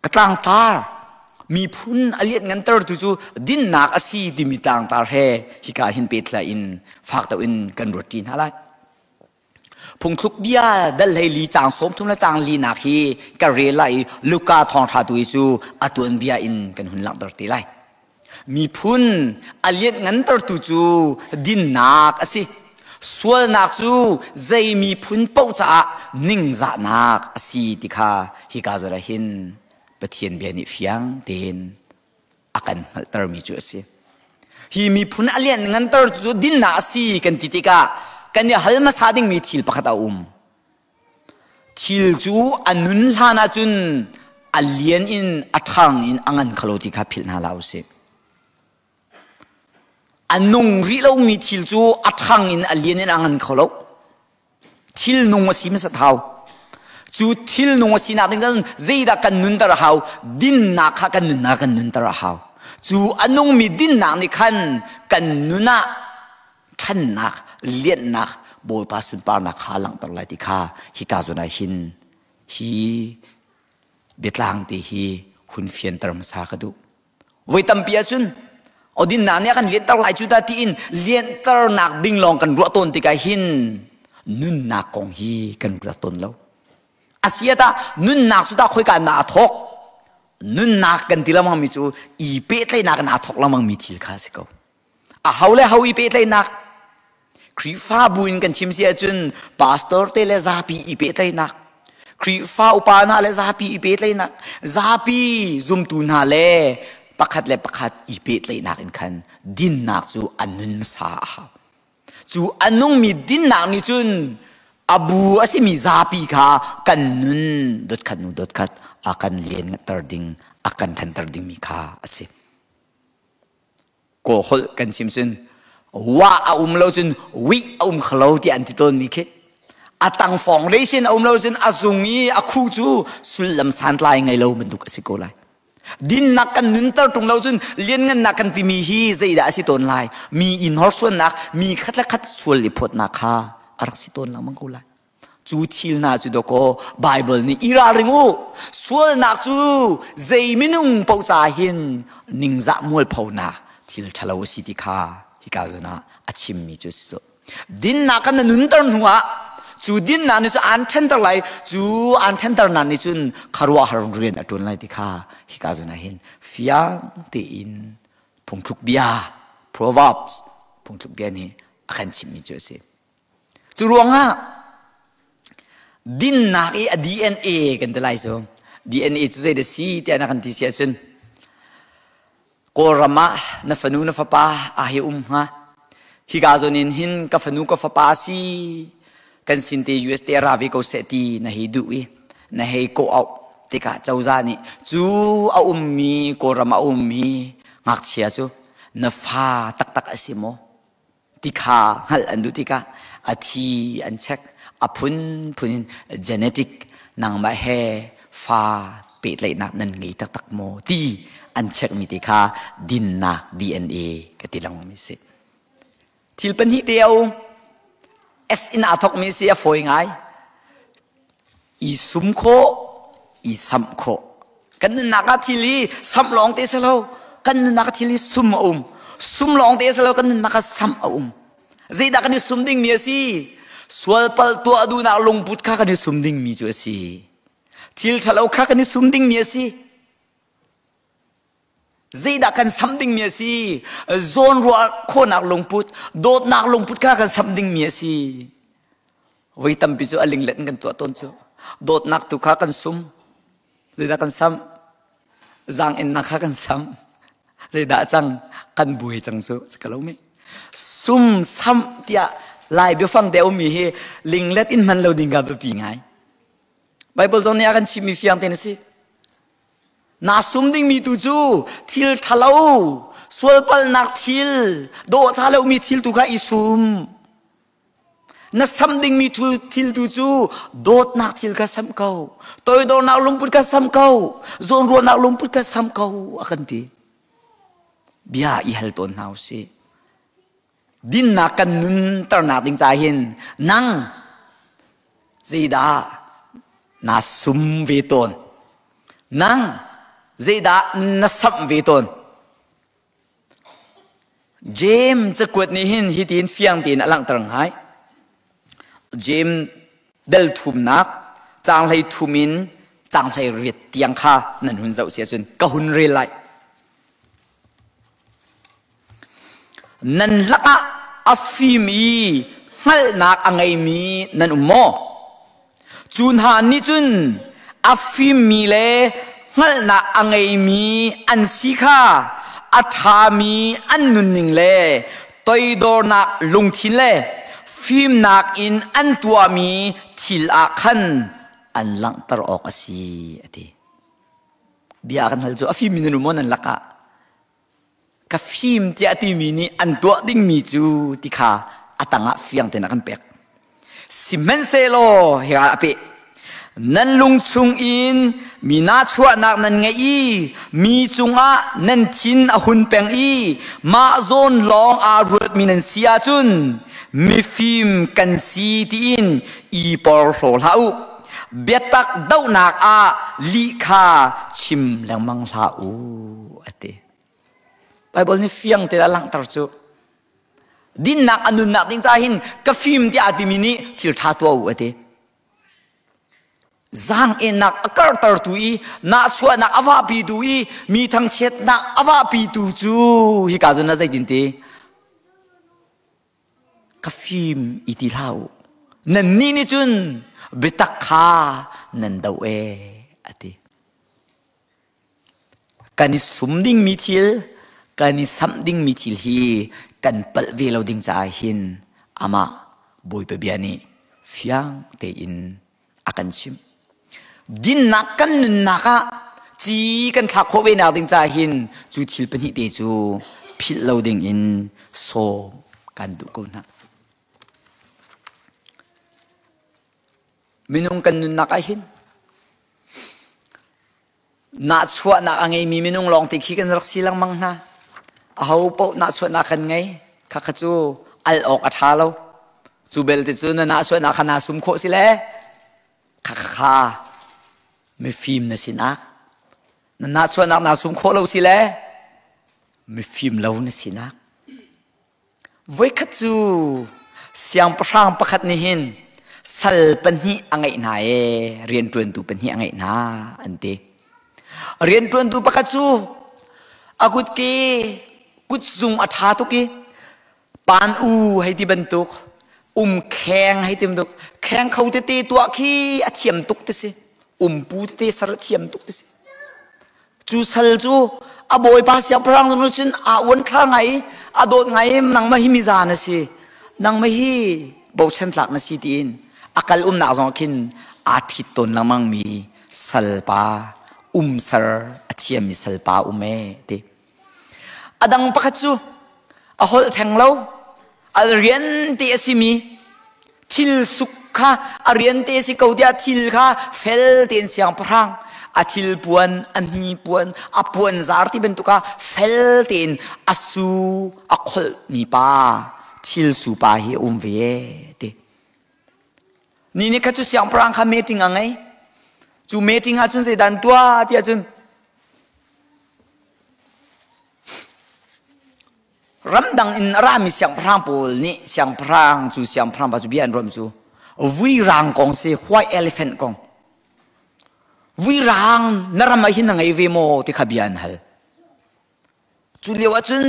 katlang tar mi phun aliat ngan tar tu chu din nak asi di mi tang tar he hi ka hin petla in fak ta in kan routine halai phung thuk bia dal hei li chang som thum la chang li nak hi ka re lai luka thong tha tu chu atun bia in kan hun lang tar ti lai mi phun aliat ngan tar tu chu din nak asi swal nak chu zai mi phun pau cha ning za nak asi tikha hi ka zara hin pathian bia ni fiang ten akan tar mi chu asi hi mi phun alian ngan tar chu din na asi kan titika kan ya halma sading mi thil pakhata thil chu anun hlana chun alien in athang in angan khaloti kha phil na lau se anung ri lo mi thil chu athang in alien in angan kholo thil nung asi ma sa thau chu thil nung asi na ding zeida kan nun tar hau din na kha kan nun tar hau chu anung mi din na ni khan kan nuna than na liet na boy pa sun par na kha lang tar lai ti kha hi ka zona hin hi betlang ti hi hun fian tar ma sa ka du voi tam pia chun odin na ne kan liet tar lai chu ta ti in liet tar nak ding long kan ro ton ti ka hin nun na kong hi kan ro ton lo asia ta nun nak chu ta khoi ka na thok nun nak kan tilamang mi chu i pe tlai nak na thok lamang mi thil kha siko a haule hawi pe tlai nak krifa buin kan chimsia chun pastor te le zapi i pe tlai nak krifa upana le zapi i pe tlai nak zapi zum tu na le pakhat i pe tlai nak in khan din nak chu anun sa ha chu anung mi din nak ni chun abu asimi zapi kha kan nun dot khat akan lien tarding akan than tarding mi kha ase ko hol kan chimsun wa lo chun wi khlo ti an ti ton mi khe atang foundation lo chun azungi akhu chu sulam san lai ngai lo banduk asiko lai din nakan nun tar tung lo chun lien ngan nakan ti mi hi zeida asi ton lai mi in hor suan nak mi khat sul li phot na kha arak si ton lamang ko lai จูทิลนาจูดโกไบเบิลนี่อีราริงูส่วนนักจูเจมินุงเป่าจ่าหินนิงจะมวยเผานาทิลทะเลวสิติคาฮิกาโดนาอาชิมมีจุดสุดดินนักกันนุนตรหัวจูดินนันนี่จูอันเทนเตอร์ไลจูอันเทนเตอร์นันนี่จุนคารวะฮารุเรียนอตุนไลติคาฮิกาโดนาหินฟิยังตีอินพงทุกเบีย Proverbs พงทุกเบียนี่อาการชิมมีจุดสิจูรวงอ่ะดินนักอี DNA กันแต่ไรส่ง DNA จุดเด็ดสิที่นักกันที่เสียจนโกรมานัฟนูนัฟปาอาฮิฮะฮิกาโซนินหินกัฟนูกัฟปาซีกันสินเตยูเอสเตราวิโกเซตีนะฮิดูอีนะฮิโกเอาติกาเจ้าจานี่จูเอามีโกรมามีงักเชียจูนัฟาตักอสิโมติกาฮัลอันดูติกาอาทีอันเช็คอพุนgenetic นางมาเฮฟ้าเปิดเลยนักนั่นไงตักโมตีอันเช็คมิติคาดินนัก DNA ก็ติลังมิสิทิลเป็นฮิเดียว S อินอาทอกมิเสียฝอยไงอีสุมโคอีสัมโคกันนักทิลีสัมลองเตสโลกันนักทิลีสุมสุมลองเตสโลกันนักสัมเจดักนี่สุมดิ่งมีสิส่วนเปิลตัวดูนักลงพุทธข้ากันนี่สุมดิ่งมีจ้ะสิทิลฉลาข้ากันนี่สุมดิ่งมีสิเจดักกันสัมดิ่งมีสิโซนรัวโคนักลงพุทธโดดนักลงพุทธข้ากันสัมดิ่งมีสิไว้ตั้มปิจูอลิงเล็ดกันตัวต้นจูโดดนักตุข้ากันสุมเจดักกันสัมจางเอ็นนักข้ากันสัมเจดักจังกันบุยจังจูสกัลเอาไหมซุ่มซ้ำที่ลายเบี้ยฟังเดียวมีเฮลิงเล็ดอินมันเราดิ่งกับปีไงไบเบิลตรงนี้กันชิมีฟิอังเทนสินาซุ่มดิ่งมีตูจูทิลทะเลาสวลปัลนักทิลโดทะเลามีทิลตุกะอิซุมนาซ้ำดิ่งมีทูทิลตูจูโดดนักทิลก็ซ้ำเขาตัวโดนักลงพุทธก็ซ้ำเขาโซนรัวนักลงพุทธก็ซ้ำเขาอากันทีเบียอีฮัลตอนเฮาสิดินนักกันนุนตระหนักดิ้งใจเห็นนั่งจีดานาสุมเวตนนั่งจีดานาสัมเวตนเจมจะกวดนี้เห็นฮิตินเฟียงตีนอลังตรังหายเจมเดลทุมนักจางให้ทุมินจางให้เรียดเตียงข้านั่นหุ่นเจ้าเสียจนกะหุ่นเรลัยนั่นละอัฟฟิมีฮัลนักอังไงมีนั่นโมจุนหานิจุนอัฟฟิมีเลฮัลนักอังไงมีอันสิกาอัฐามีอันนุนนิงเลตัวโดนักลงทินเลฟิมนักอินอันตัวมีทิลอาคันอันลังตรออกสิอดีบิอากันฮัลจูอัฟฟิมีนั่นโมนั่นละกะกับฟิล์มที่อติมีนี่อันตัวดิ่งมีจูที่ข้าอัตังะฟิยังเตนักันเป็กสิเมนเซโลเฮียอภินั่นลุงชุงอินมีนาชัวนักนั่นไงอีมีจุงะนั่นทินอหุนเป็งอีมาโซนลองอารุดมีนันเสียจุนมีฟิล์มกันซีที่อินอีปอร์โซลาอุเบียตักดาวนักอาลิคาชิมแรงมังลาอูอติไบเบิลนี่ฟิยังเตะลังตรจูดินนักอนุนักดิ้งใจหินกับฟิล์มที่อาติมินีที่ท้าตัวอุเตจางเอ็นนักอากาศตรตุยนักชัวนักอวาปีตุยมีทั้งเช็ดนักอวาปีตุจูฮิกาจุนน่าใจดินเตกับฟิล์มอิติลาวนั่นนี่นี่จุนเบตักคานั่นดาวอติการนิสุมดิ้งมีทิลการนิสัมดิ้งมีทิลฮีกันเปิดเวลาดิ้งใจหินอามาบุยเปบียนีฟิยังเตอินอากันชิมดินนักกันนุนนักจีกันทักโคเวนักดิ้งใจหินจูทิลเป็นฮิเตจูพิลเราดิ้งอินโซกันดูกุนักมินุงกันนุนนักหินนักชัวนักอังไงมีมินุงลองติขี้กันรักสิลังมังนะเอาพวกนักชัวนักกันไงข้าขจูอัลออกอัฐาเราจูเบลติจูนักชัวนักขนาสุมโคสิเล่ ข้าไม่ฟิล์มนะสินักน่าชวนนักน่าสมโคเราสิแลไม่ฟิล์มเรานะสินักไว้ขัดจูเสียงพรางประคัดนี่เห็นสัลปันฮีอังไงนายเรียนตรวนตูปันฮีอังไงนาอันเดเรียนตรวนตูประคัดจูอากุดเกกุดซุงอัฐาตุกีปานอูให้ที่บรรทุกแข็งให้ที่บรรทุกแข็งเขาเตะตัวขี้อาเทียมตุกติสิปูเตะสารเทียมตุกติสิจูสัลจูอาบอยภาษาพรางนู้นจุนอาวันคลางไงอาโดดไงนังมาฮิมิจานะสินังมาฮิบอกฉันหลักนะสิตีนอากาลนักสองขินอาทิตย์ตนลังมังมีสัลปาสารอาเทียมมีสัลปาเมเตอดังประคัตจูอาหอลแทงเราอาเรียนเตะสิมีทิลสุขาอาเรียนเตะสิเขาเดียทิลข้าเฟลเตียนเสียงพรางอาทิลปวนอันนี้ปวนอาปวนซาร์ที่เป็นตุกาเฟลเตียนอาสูอาขลนิปาทิลสุปาฮีเวเตนี่ข้าจูเสียงพรางข้าเมติงอะไรจูเมติงอาจุนเสดันตัวที่อาจุนรำดังอินรามีเสียงพรางปูนี่เสียงพรางจูเสียงพรางปัจจุบันรวมจูวิรังกองเสียควายเอลิเฟนกองวิรังนรมาหินงไอเวโมที่ขบียนฮัลจูเลียวจุน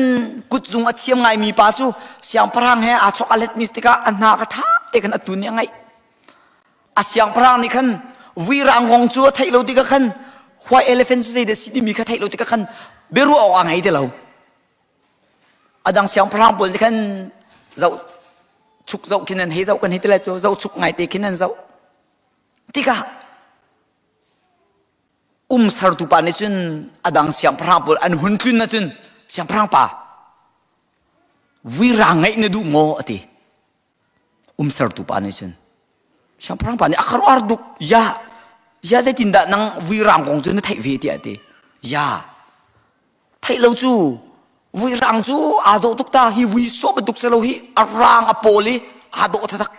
กุดจุงอัดเทียมไงมีป้าจูเสียงพรางเฮอาชกอเลตมิสติกาอันนากระทาเอกันอัตุนยังไงอาเสียงพรางนี่ขันวิรังกองจูไทยโลติกาขันควายเอลิเฟนจูเซเดสิดิมีกไทยโลติกาขันเบรูเอาไงเดลาอดังเสียงพรางปุ่นที่ขันเจ้าชุกเจ้าขินันให้เจ้ากันให้ตลอดเจ้าชุกไงตีขินันเจ้าที่กะสารตุปานี่จุนอดังเสียงพรางปุ่นอันหุ่นขึ้นนะจุนเสียงพรางป่าวิรังไงเนี่ยดูโมอติสารตุปานี่จุนเสียงพรางป่านี่อัครอาร์ดุกยาได้ตินดานังวิรังของจุนไทยเวทีอติยาไทยเราจูวิรังจูอาโดตุกตาฮิวิโซบตุกเซโลฮิอารางอโปลีอาโดทัก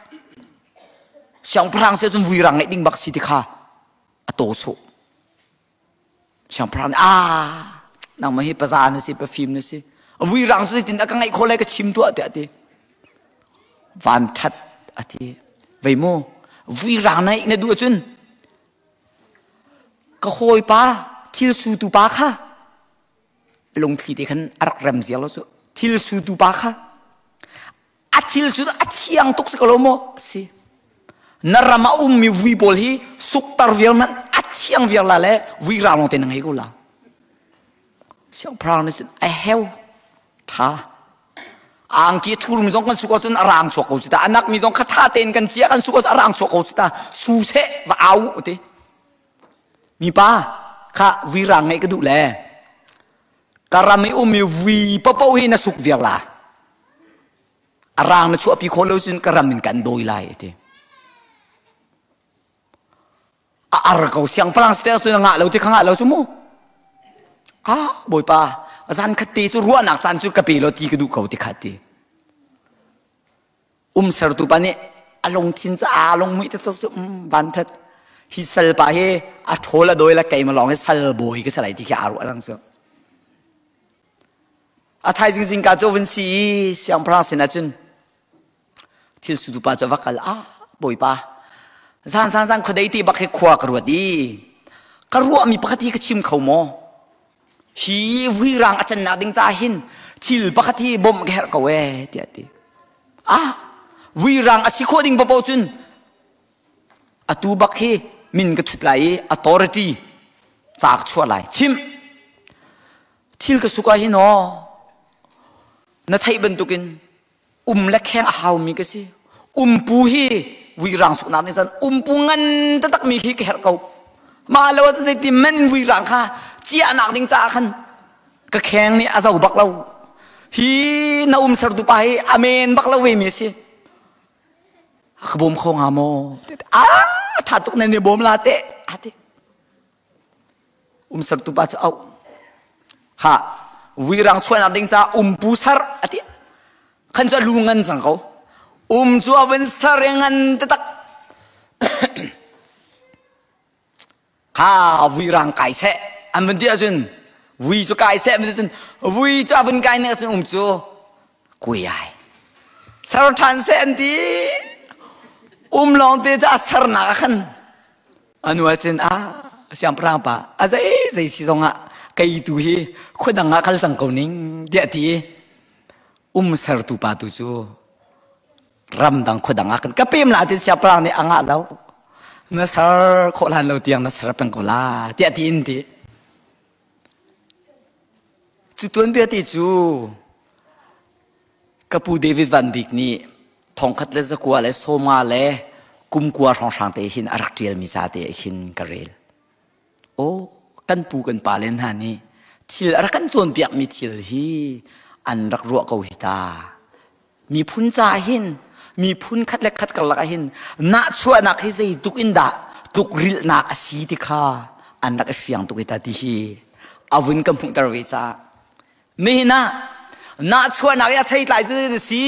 เสียงพรางเสียจนวิรังไอดิ้งบักสิติขาอโตโซเสียงพรางนังมาฮิปะซานนี่สิปะฟิล์มนี่สิวิรังจูตินดากังไอโคเลกชิมตัวอติวันทัดอติเวโมวิรังไอเนี่ยดูจุนก็โคยป้าทิลสูตุป้าค่ะลงที่ที่ขันอารักรำเสียแล้วจ้ะทิลสูดูปะค่ะอัดทิลสูดอัดเชียงตุกสกลโมสินารมามีวิบอลฮีสุกตาร์เวียมันอัดเชียงเวียละเลยวิรามองเต็นให้กูละเสียงพรางนี่สิไอเฮลท่าอังกีทูร์มีต้องกันสุกจนอารางชกเขาสิตาอันนักมีต้องคัดท่าเต้นกันเชียกันสุกจนอารางชกเขาสิตาสูเสะว่าเอาติมีป้าค่ะวิรังไงก็ดูแลการามีมีวีปะปะวินาสุกเวียละอารางนั่นชัวปีโคเลสินการามินกันโดยไล่เตอารเขาเสียงพลังสเตลสุนังเราที่ข้างเราชั่วโมงบ่อยป้าจันขัดตีจุรัวนักจันจุกปีเราที่กระดูกเขาที่ขัดตีสารตุปานี่อารมณ์ชินจะอารมณ์มิตรสุบันทัดฮิสัลปาเฮอัทโหละโดยละไก่มาลองให้สัลโบยก็สลายที่แค่อารมณ์อะไรเสียอาไทยจริงๆการโจวินซีเสียงพระสินะจุนที่สุดป้าจะวักกันบ่อยป้าสั้นคนใดที่บักให้ขวากรวดดีกรวดมีปกติก็ชิมเขาโมฮีวิรังอาจารย์นาดิงจ่าหินทิลปกติบ่มแก่เขาเวเดียดีวิรังอาศิโคดิงบ่บ่จุนตูบักให้มินกระทุดไหลauthorityจากชั่วไหลชิมทิลก็สุกหินโอนั่นไทยบรรทุกินเล็กแข้งหาวมีก็สิปูฮีวิรังสุนัขนี่สันปูเงินตักมีฮีแก่เขามาแล้วว่าจะได้ติมันวิรังค่ะเจียนักดิ้งจ้าขันก็แข้งนี่อาซาบักเราฮีน่าสรุปไปอเมนบักเราเวมิสิขบมเขางามโมถ้าตุกนั่นเนี่ยบ่มลาเตะสรุปไปจะเอาค่ะวิรังชวนนักดิ้งจ้าปูสารอติขันจะลุงเงินสังเขาจัวเป็นสารเงินตัก ข้าวิรังไก่เสะอันมันเดียวจุนวิจูไก่เสะมันจุนวิจูอันไก่เนี่ยจุนจูกุยไอสารทันเสะอันดีลองเตจะสารนักขันอันว่าจุนเสียงพรางปะอะไรใจสิสงะไก่ตุฮีคนดังอาคัลสังกนิ่งเดียดีสารตุปาตุจูรำดังคนดังอาคันก็เป็นหลายที่เสียพรางนี่อ่างแล้วนัสร์โคลันเราเตียงนัสร์เป็นกุลาเดียดีอินดีจุดตัวนี้ที่จูกับผู้เดวิดวันบิกนี่ทองคัดเลสกัวเลสโซมาเลกุมกัวทองช่างเตหินอารักเรียลมิซาเตหินกระเรลโอ้กันปูกันปาเลนฮานี่ทิลรักกันจวนเปียกมีทิลฮีอันรักรัวเกาหิตามีพุนจ่าหินมีพุนคัดเล็กคัดกระลักหินน่าช่วยนักให้ใจตุกอินดาตุกริลนักสีติข้าอันรักเฟียงตุกอิตาดีฮีอาวุนกำพุงตระเวจ้าไม่นะน่าช่วยนักยาไทยหลายจุดสิ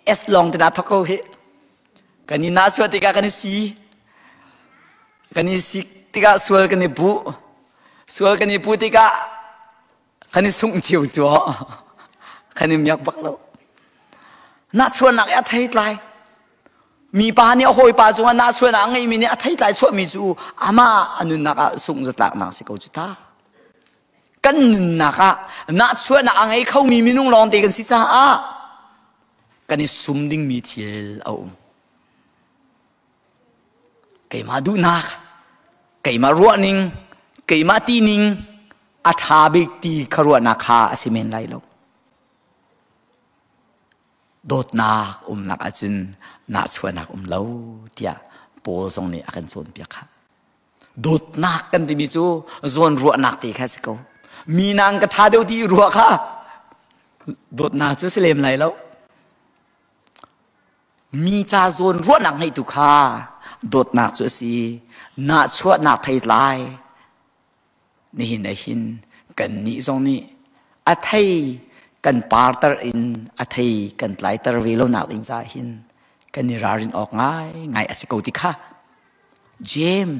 เอสลองตินาทอกเขาเหกันนี่น่าช่วยติกากันนี่สิกันนี่สิติกาสวลกันนี่บุสวลกันนี่บุติกากันนี่ส่งเจียวจัวกันนี่มีอยากบักแล้วน่าช่วยนักยาไทยหลายมีปาเนี่ยโหยปาจงน่าช่วยนักไงมีเนี่ยไทยหลายช่วยมีจูอามาอันนู้นนักส่งจะตักนักสิเขาจุดท่ากันนักน่าช่วยนักไงเขามีมินุ่งลองตีกันสิจ้ากันนี่ซุ่มดิ้งมีเทียลเอาเกี่ยมาดูนักเกี่ยมารัวนิงเกี่ยมาตีนิงอัฐาบิกตีขรัวนักขาสิเมนไลโลโดดนักนักอาจุนน่าช่วยนักเล่าเดียโปซงนี่อากันโซนเปียกค่ะโดดนักกันที่มีจูโซนรัวนักตีแค่สิเขามีนางกระทาเดียวที่รัวค่ะโดดนักจูเสลมไรแล้วมีจ่าโซนรัวนักให้ตุค่ะโดดนักจูสีน่าช่วยนักไทยลายนี่หินได้หินกันนี่ตรงนี้อาไทยกันปาร์ตอินอาไทยกันไลตร์วิโลนักอินจ่าหินกันนี่รารินออกง่ายอาศัยกูติค่ะเจม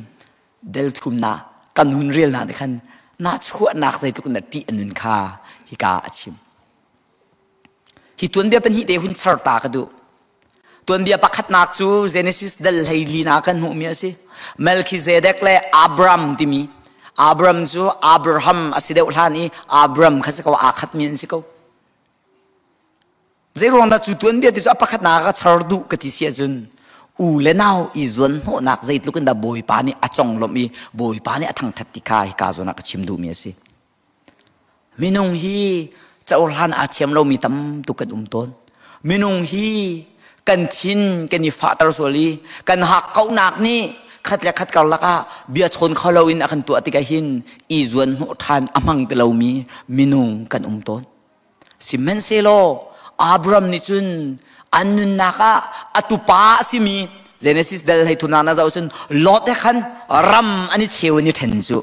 เดลทุมนากันหุ่นเรียลนาดิคันน่าช่วยนักใจทุกคนที่อันนึงค่ะฮิกาอาชิมฮิตัวนเบียเป็นฮิเดหุ่นสร์ตากระดูตัวนเบียปักขัดนักจูเจเนซิสเดลไฮลีนักกันหูมีสิเมลคิเซเดกเลอับรัมที่มีอับรัมจูอับราฮัมอาศัยเดอุทานีอับรัมข้าศึกว่าอาขัดมีนสิเขาเจรองดัจุดตัวนี้ที่จะปักขัดนักชาร์ดูกติเสียจุนเลนเอาอีจวนหัวนักใจลุกันดาบอยปานี่อาจงลมีบอยปานี่ทั้งทัดติกาฮิกาจนักชิมดูมีสิมินุงฮีเจ้าหลานอาเทียมเรามีตั้มตุกันต้นมินุงฮีกันชินกันยิฟ้าตรสวลีกันหักเขาหนักนี่ขัดและขัดเก่าละก็เบียชนเขาเราอินอากันตัวติกาหินอีจวนหัวทานอมังเตเรามีมินุงกันต้นสิเมนเซโลอับรามนิจุนอันนุนนักอัตุปาสิมีเจเนซิสเดลให้ทุนานาเจ้าสุนลอดให้ขันรัมอันนี้เชี่ยวนี่เห็นจู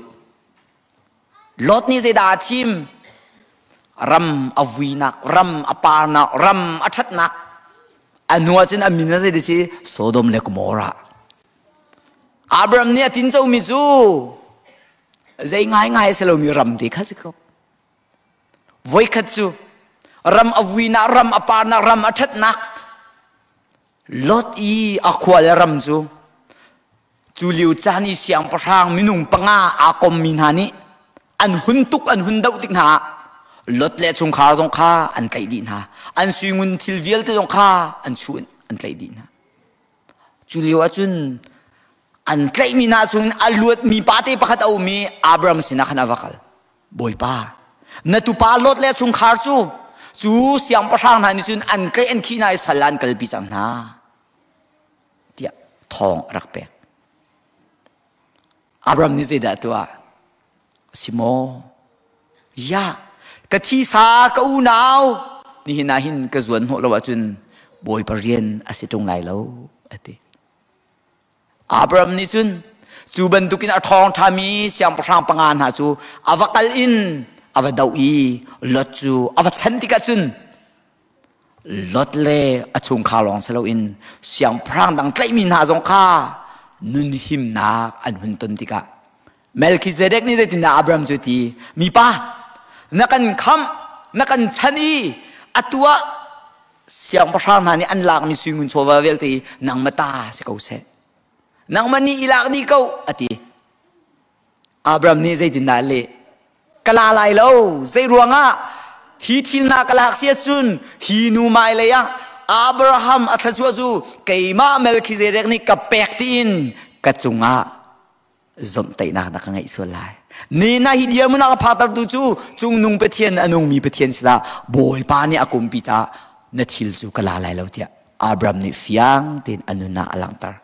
ลอดนี่เจดาทิมรัมอวีนักรัมอปานักรัมอัชัดนักอันนัวจนอามินาเจดิชีโซโดมเลกโมระอับรามเนี่ยทิ้งเจ้ามิจูเจง่ายเสลามีรัมที่ข้าศึกเขาไว้ขัดจูรัมอวีนักรัมอปานักรัมอัชัดนักลอดอีอควาเลรัมจูลิวจานี่เสียงประชางมินุงปังอาคมมินานี่อันหุ่นตุกอันหุ่นดาวติกนาลอดเล่จงข้าอันไกลดีนาอันสุยงุนทิลเวียลจงข้าอันชวนอันไกลดีนาจูลิวจุนอันไกลมินาจุนอัลลวดมีปาเตปะขัดเอามีอับรามสินักนาวกัลบอยป้านัตุปาลอดเล่จงข้าจูเสียงประชางนานี่จุนอันไกลอันขี้นายสลันกัลปิจังนาทองรักเปกอับรามนี่เจดาตัวสิโมยากะที่สากะอูนาวนี่หินาหินกะจวนหัวเราว่าจุนบอยปรเรียนอาศัยตรงไหนแล้วอติอับรามนี่จุนจูบันตุกินทองทามีเสียงประชางปังานหาจูอวกัลอินอวดาวอีลอจูอวชันติกะจุนลอดเล่อชุงข้าลองเสลาอินเสียงพรางดังใกล้มีนาจงข้านุนหิมนาอันหุ่นตนติกะ Melchizedek ni zaitin na Abraham juti mi pa nakan kham nakan chani atua siang pasang nani anlak mi swingun chowa velte nang mata se kau se nang mani ilak ni kau ati Abraham ni zaitin na le kala lai lo zai ruanga hi thil na kalak sia chun hi nu mai le ya Abraham athachu chu keima Melchizedek ni ka pektin ka chunga zom tay na ngai solai ni na hidia muna ka phatar tu chu chung nung pethian anung mi pethian sila boy pa ni akum pi cha na thil chu kala lai lo tia Abraham ni fiang tin anuna alangtar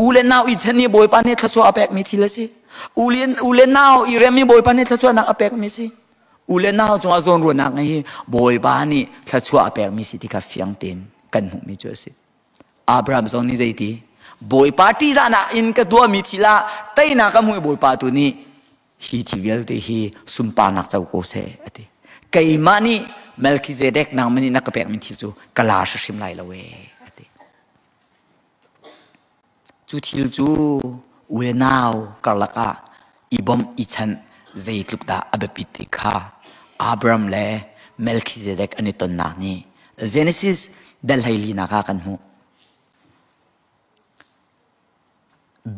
ulen naw i thani boy pa ni thachu apek mi thilasi ulen naw i remi boy pa ni thachu na apek mi si ulen naw chu azon ro na ngai boy pa ni thachu apek mi si ti ka fiang tin kan hu mi chu si Abraham zon ni zaiti boy party zana in ka dua mi thila tai na ka mui boy pa tu ni hi thivel te hi sumpa nak chau ko se ati kai mani Melchizedek nang mani na ka pek min thil chu kala sha sim lai lawe ati chu thil chu we now karlaka ibom ichan zeitluk da abepiti kha Abraham le Melchizedek ani ton na ni Genesis dal haili na ka kan hu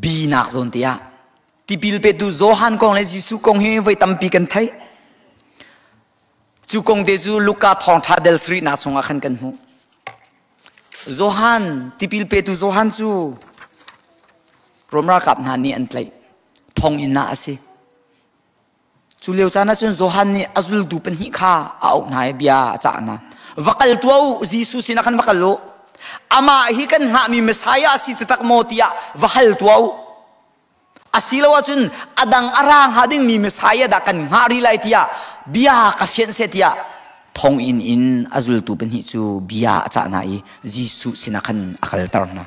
bi nak zon tia tipil pe tu Johan kong le Jisu kong he vai tampi kan thai chu kong de chu Luka thong tha del sri na chunga khan kan hu Johan tipil pe tu Johan chu romra kap na ni an tlai thong in na ase chu leu chana chun Johan ni azul du pen hi kha au nai bia cha na vakal tuau Jisu sina khan vakal lo ama hi kan ha mi Messiah si tatak motia vahal tuau asilawa chun adang arang hading mi Messiah da kan ngari lai tia bia ka sen setia thong in azul tu pen hi chu bia cha na I Jisu sina khan akal tar na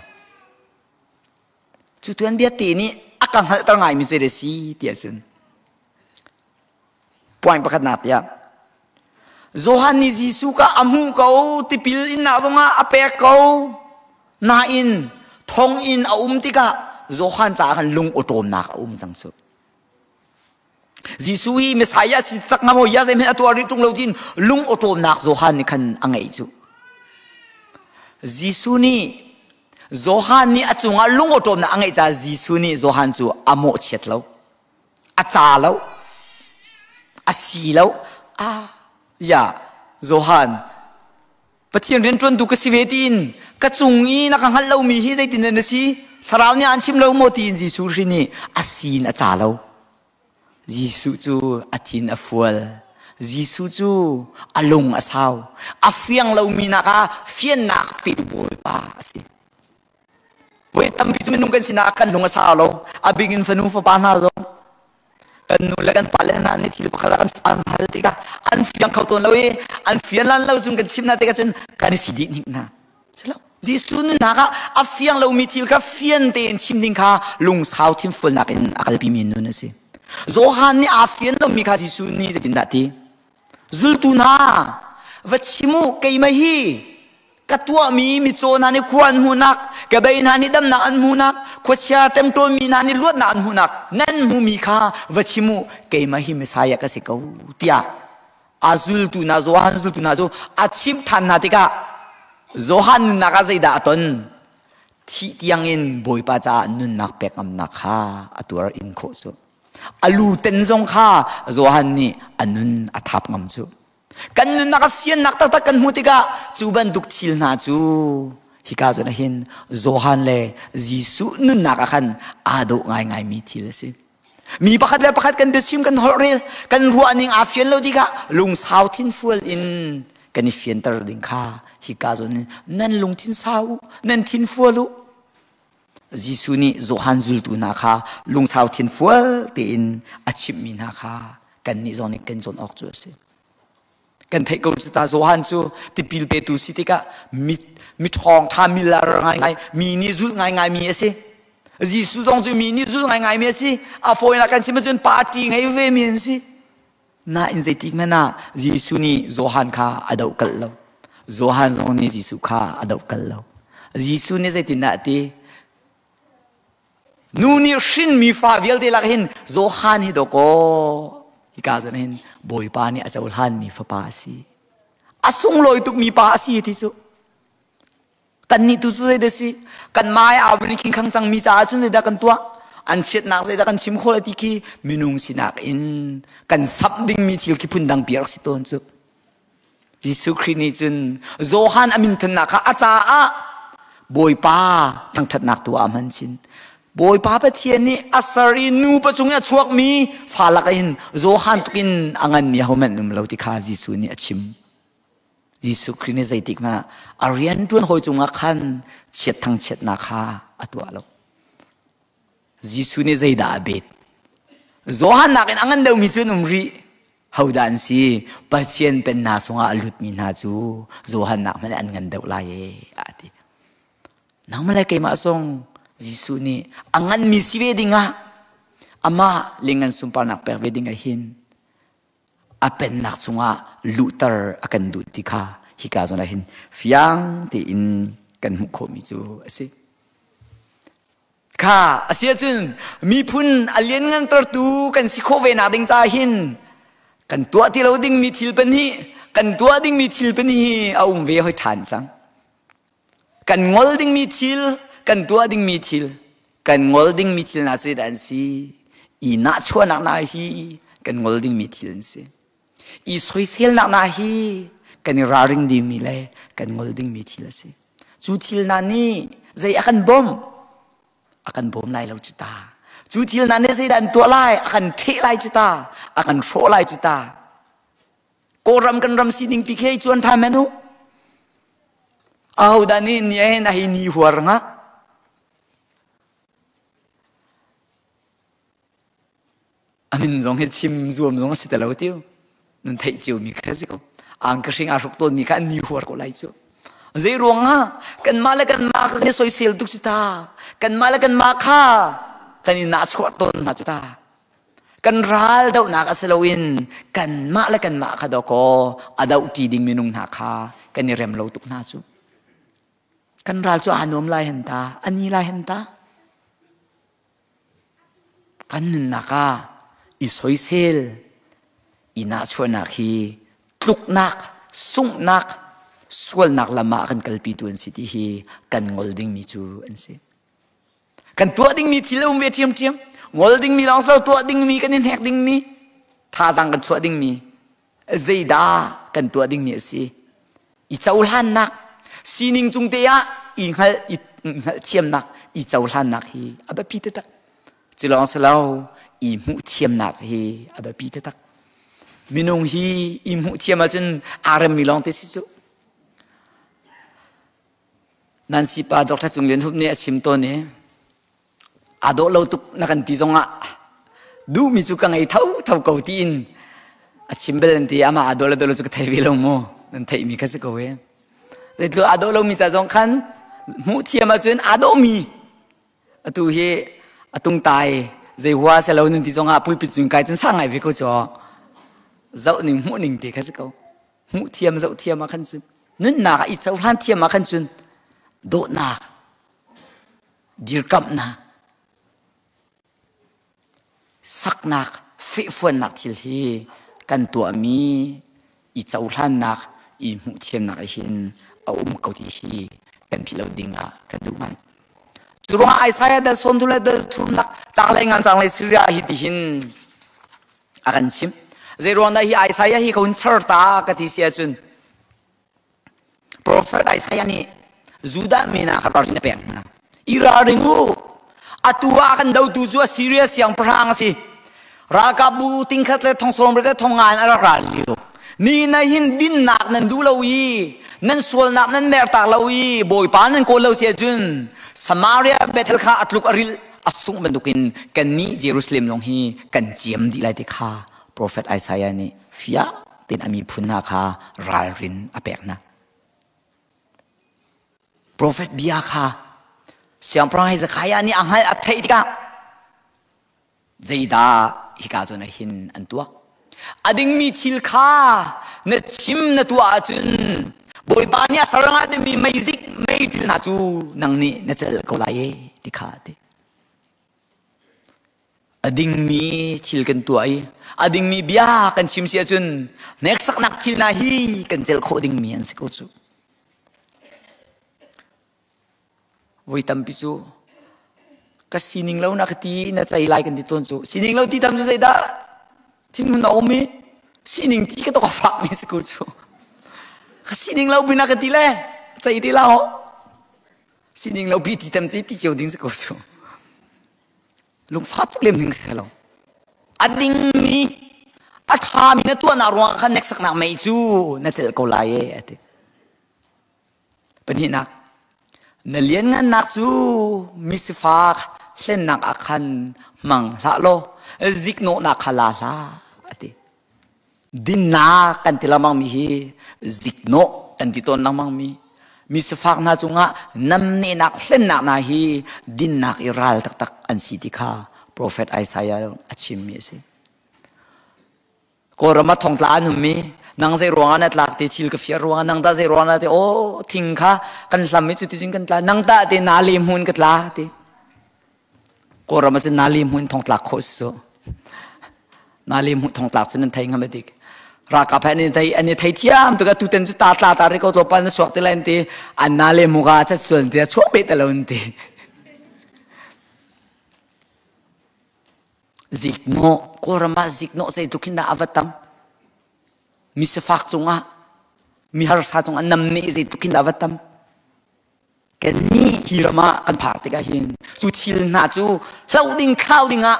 chu tuan bia ti ni akang hal tar ngai mi se si tia chun point pakhat na tia Johan ni Jisu ka amu kau tipil in na zonga apek kau na in thong in aum tika Johan cha kan lung otom na ka chang su Jisu hi Messiah si tak ngamo ya zem atu ari tung lo tin lung otom nak Johan ni kan angai chu Jisu ni Johan ni achunga lung otom na angai cha Jisu ni Johan chu amo chet lo acha lo asi lo ya Johan pathian ren tron du ka sivetin ka chungi na kang hallo mi hi zaitin na si sarau ni an chim lo mo tin Jisu rini asin a cha lo Jisu chu athin a fual Jisu chu alung asaw afiang lo mi na ka fian nak pi boy pa si we tam bi chu nung kan sinakan lung asaw lo abingin fanu fa pa na zo nulegan palena ni thil pakhala kan hal tika an fiang khau ton lawe an fian lan lo chung kan simna tika chun kan sidi nik na selo Jisu nu na ka a fiang lo mi thil ka fian ten chimding kha lung sau thim ful nak in akal pi min nu na si Johan ni a fian lo mi kha Jisu ni zatin dati zultuna vachimu kai mai hi katua mi chona ni khuan hunak ka bai na ni dam na an hunak khocha tem to mi na ni luat na an hunak nan hu mi kha vachimu ke ma hi Messiah ka se ko tia azul tu na Johan zul tu na jo achim than na tika Johan na ka zaida aton thi tiang in boy pa cha nun nak pek am na kha atur in kho so alu ten jong kha Johan ni anun athap ngam chu kan nun naka fian nak tak kan hutika chuban duk thil na chu hika jona hin Johan le Jisu nun naka khan ado ngai mi thil se mi pakhat le pakhat kan bechim kan horel kan ruaning afian lo dika lung south in full in kan fian tar ding kha hika jona nan lung tin sau nan tin full Jisu ni Johan zul tu na kha lung south in full te in achim mi na kha kan ni zon kan zon ok chu se kan thai ko ta Johan chu tipil pe tu sitika mi thong tha mi la ngai mi ni zul ngai mi ase Jisu jong chu mi ni zul ngai mi ase a foi na kan chim chun party ngai ve mi si na in zai tik mena Jisu ni Johan kha adau kal lo Johan jong ni Jisu kha adau kal lo Jisu ni zai tin na ti นูนี่ชินมีฟ้าเวลเดลักหินโจฮันฮิโดโกฮิกาจนหินบอยปานี่อาจจะอุลฮันมีฟ้าปาสีอาสงลอยตุกมีปาสีที่สุกันนี่ตุสุดเดสิกันไม้อาวินคิงขังจังมีจ่าจุนเดกันตัวอันเช็ดนักเดกันชิมโคลติกีมินุงสินักอินกันซับดิ่งมีชิลกิพุนดังเปียกสิตนจุยิสุครินิจุนโจฮันอามินทนักอาจาอะบอยปาทั้งทัดนักตัวอามันชินบอยปาเปเทียนี่อาสารีนูปะจุงยาชวกมีฟาลักอินโจฮันตุกินอังอันนี่เขาแม่นนุ่มเราที่ข้ายิสุนี่ชิมยิสุครินิใจติกมาอารียนจวนหอยจุงอาคันเช็ดทั้งเช็ดนักข้าอตัวเรายิสุนี่ใจด่าเบ็ดโจฮันนักอินอังอันเดียวมีจุนอุมรีhow dan si pasien pen na sunga alut mi na chu zohan nak man an ngan deu lai ati nang malai kai ma song jisu ni angan mi si wedinga ama lingan sumpar nak per wedinga hin apen nak sunga lutar akan du tikha hika zona hin fiang ti in kan mu kho mi chu ase kha asia chun mi phun alien ngan tar tu kan si kho ve na ding cha hinกันตัวที่เราดิ้งมีทิลเป็นนี่กันตัวดิ้งมีทิลเป็นนี่เอาเวให้ทานสังกันงอลดิ้งมีทิลกันตัวดิ้งมีทิลกันงอลดิ้งมีทิลน่าจะดันซีอีน่าชวนนักนาฮีกันงอลดิ้งมีทิลนั่นสิอีสวยเซลนักนาฮีกันราริงดิ้งมีเลยกันงอลดิ้งมีทิลสิจูทิลนั่นนี่ใจakan bomไล่เราจุตาจูทิลนั้นเนี่ยดันตัวไล่akanเทไล่จุตาakanโฟไล่จุตาโกรำกันรำสิดิงพิเคจวนทำเมนูเอาดานี่เนี่ยนะฮินีหัวงะอามินจงให้ชิมรวมจงสิแต่ละวันเดียวนั่นไทยจิ๋วมีแค่สิก็อังกฤษอาสุกต้นมีแค่นีหัวก็ไล่จุใจรวงฮะกันมาแล้วกันมากันสวยเซลตุกจุตากันมาแล้วกันมาข้ากันนี่น่าชวดต้นน่าจุตากันรัลดาวนักสลวินกันมาและกันมาขดกอดาวตีดิ่งมินุงนักข้ากันนี่เริ่มเราตุกน่าจุกันรัลจูอานุมลายเห็นตาอันนี้ลายเห็นตากันนึงนักอิสวยเซลอิน่าชวนนักฮีทุกนักสุงนักส่วนนักละมากันกัลปีตุนสิที่ฮีกันงอลดิ่งมีจูอันสิกันตัวดิ่งมีที่เราเวทีมงอลดิ่งมีลองสาวตัวดิ่งมีกันนี่แหกดิ่งมีท่าจังกันตัวดิ่งมีใจด่ากันตัวดิ่งมีสิอีเจ้าล้านนักสีนิ่งจุงเตียอีหัลเทียมนักอีเจ้าล้านนักฮีอับปีเตตักจะลองสาวอีมุเทียมนักฮีอับปีเตตักมินุงฮีอีมุเทียมมาจนอารมณ์มีลองเตสิจุนั่นสิป้าดร.จุงเลียนทุบเนี่ยชิมตัวนี้อาโดเราตุกนักตีจงอ่ะดูมิจุกังไอเท่าเกาตีนชิมเบลันตีอามาอาโดเราจุกไทยวิลงโมนั่นไทยมีแค่สักเว้ยแต่ตัวอาโดเรามีจะจงคันมุเทียมาจนอาโดมีตัวเฮตุงตายใจหัวเสลาหนึ่งตีจงอ่ะปุ่ยปิดจุงไกจนสร้างไงวิโกจ่อเจ้าหนึ่งมุหนึ่งตีแค่สักมุเทียมเจ้าเทียมมาขันจุนนั่นหนักอีเจ้าท่านเทียมมาขันจุนโดนักดีร์กับนักสักนักฟิฟวนนักทิลฮีกันตัวมีอีเจ้าท่านนักอีมุเทียมนักเห็นเอาเกาทีฮีกันพิลาดิงอ่ะกันดูมันจุดว่าไอ้สายเดินส่วนทุเรศเดินทุนนักจากแรงงานจากแรงสิริอาฮิติหินอากันชิมเจรวนได้ฮีไอ้สายฮีเขาอินเชอร์ตากติเสียจุนโปรเฟตไอ้สายนี่juda mina kaparin na peng na iraringu atua akan daw tuju serious yang perang si rakabu tingkat le thong som le thongan ara raliu ni na hin din nak nan du lawi nan sual nak nan mer tak lawi boy pan nan ko law sia jun samaria betel kha atluk aril asung bandukin kan ni jerusalem long hi kan jiam di lai te kha prophet isaiah ni fia tin ami phunna kha ralrin apek na Prophet biaka siang perang Hezekiah ni anghal athai tika zaida hikazona hin antua ading mi chilkha na chim na tua chun boy bania saranga de mi magic mai til na chu nang ni na chal ko lai tikha te ading mi thil kan tuai ading mi bia kan chim sia chun nek sak nak thil na hi kan chel kho ding mi an siko chu voi tam pi chu ka sining lo na khati na chai lai kan ti ton chu sining lo ti tam chu sai da thin mun au mi sining ti ka to ka fak mi siko chu ka sining lo bi na khati le chai ti lao sining lo bi ti tam chi ti cheu ding siko chu lung phát lên hình thế nào, anh mi, anh thà mi nó tuôn nào ruộng khăn next sắc nào mấy chú, nó chỉ câu lại ấy, bên hiện nè, nó liên ngân nạc chú, mi sẽ phá lên nạc khăn mang lạ lo, dịch nộ nạchala la, din na kan tila mang mi hi, dịch nộ kan titon nang mang mi. Mi se fak na chunga nam ne nak hlen nak na hi din nak iral tak tak an si tikha prophet Isaiah achim mi se ko rama thong tla anu mi nang zai ruanga tlak te chil ka fia ruanga nang da zai ruanga te o thing kha kan hlam mi chu ti jing kan tla nang ta te na lim hun ka tla te ko rama chu na lim hun thong tlak khos so na lim hun thong tlak chen thai ngam dik ra ka pha ni thai ani thai thiam to ka tu ten chu ta tla ta ri ko to pan chuak te len te an na le muga cha chul te chuak be ta lon te zikno ko rama zikno sai tu kinda avatam mi se fak chunga mi har sa chunga nam ni zai tu kinda avatam ken ni hirama kan phak te ka hin chu chil na chu loading crowding a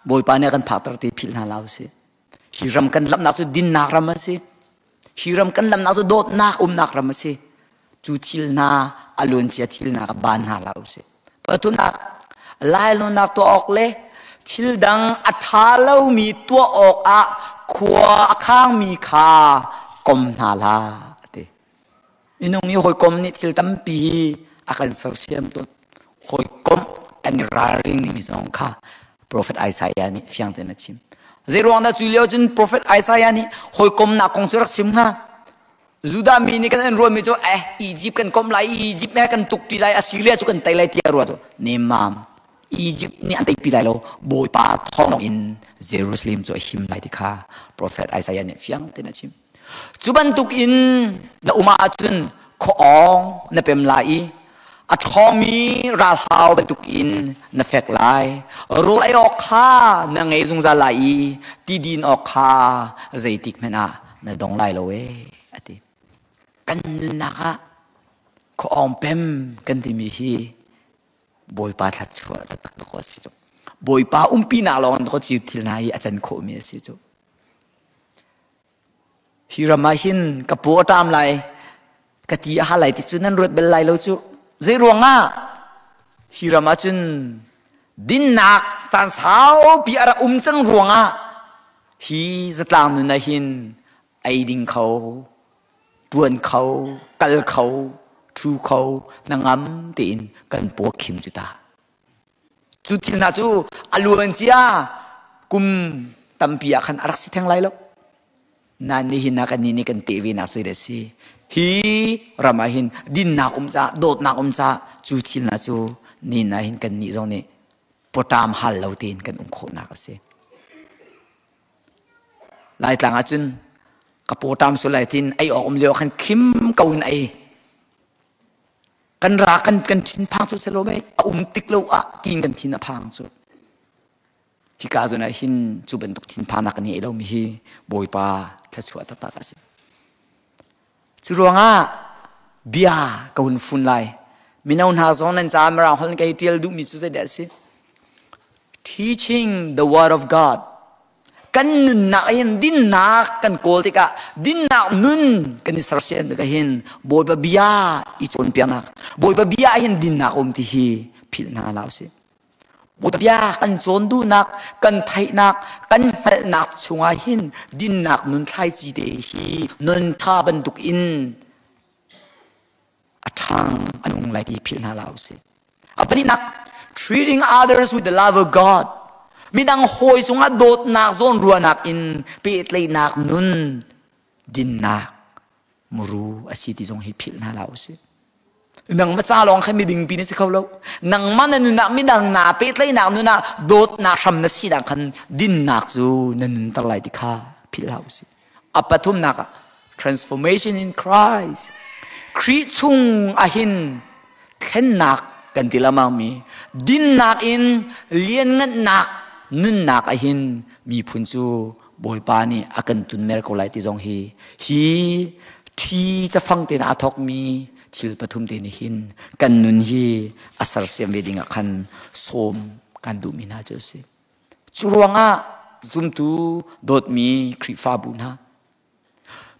boy pa ne kan phak tar te phil na law se hiram kan lam nak chu din nak ram se hiram kan lam nak chu dot nak nak ram se chu chil na alon chia chil na ka ban ha law se patuna lai lo nak to ok le chil dang atha lo mi to ok a khwa khang mi kha kom na la te inong mi hoi kom ni chil tam pi akan so siam to hoi kom an raring ni zong kha prophet Isaiah ni fiang te na chim Zerong na tulio jun prophet Isaiah ni hoi kom na kong churak sim ha Juda mi ni kan ro mi cho Egypt kan kom lai Egypt na kan tuk ti lai Assyria chu kan tai lai tia ro to ni mam Egypt ni antai pi lai lo boy pa thong in Jerusalem cho him lai dikha prophet Isaiah ni fiang te na chim chuban tuk in na uma chun kho ong na pem lai a thomi ra hau betuk in na fek lai ro ai ok kha na ngai zung za lai ti din ok kha zaitik mena na dong lai lo we ati kan na ka ko om pem kan ti mi hi boy pa that chua tak to ko si cho boy pa pi na lo an ko chi thil nai a chan kho mi si cho hiramahin ka po tam lai ka ti ha lai ti chu nan rot bel lai lo chu Zerunga hirama chun din nak tan sao pi ara chang ruanga hi zatlang nu na hin ai ding khau tuan khau kal khau thu khau nangam tin kan po khim chu ta chu til na chu aluan chia kum tampia khan arak si thang lai lo nan ni hin na kan ni kan tv na sui de si hi ramahin din na cha dot na cha chu chil na chu ni na hin kan ni zong ni potam hal lo tin kan kho na ka se lai tlang a chun ka potam so lai tin ai om leo khan khim kaun ai kan ra kan thin phang chu selo mai tik lo a tin kan thin a phang chu hi ka zo na hin chu ban tuk thin phang na kan ni lo mi hi boy pa tha chu ta ta ka se Churonga bia kaun fun lai minaun ha zon an zamra hol kai tiel du mi chu se da si teaching the word of God kan nun na ayan din na kan kol tika din na nun kan sarsen ka hin boy ba bia I chon piana boy ba bia hin din na ti hi phil na law si boy ba bia kan chon du nak kan thai nak kan hal nak chunga hin din nak nun thai chi de hi nun tha ban duk in athang anung lai ti phil na law si apani nak treating others with the love of God midang hoi chunga dot nak zon ruanak in pet lei nak nun din nak muru asiti jong hi phil na law si นังมาจ้าลองให้มีดิ่งปีนี้สิเขาแล้วนังมันนุนักมีดังนาเป็ดเลยนักนุนักโดดนักทำนักสิดังคันดินนักจูนันตะไลติข้าพิลาวสิอัปทุมนัก transformation in Christ คริชุงอาหินเข็นนักกันทีละมังมีดินนักอินเลียนเงินนักนุนนักอาหินมีพุนจูบอยปานี่อากันตุนเมรโกไลติจงฮีที่จะฟังเตนอาทอกมีทิลปทุมเตนิหินกันนุนฮีอาศัยเสียมเวดิงคันโสมกันดูมินาเจสิจุรวงะซุมตูโดดมีคริฟาบุนะ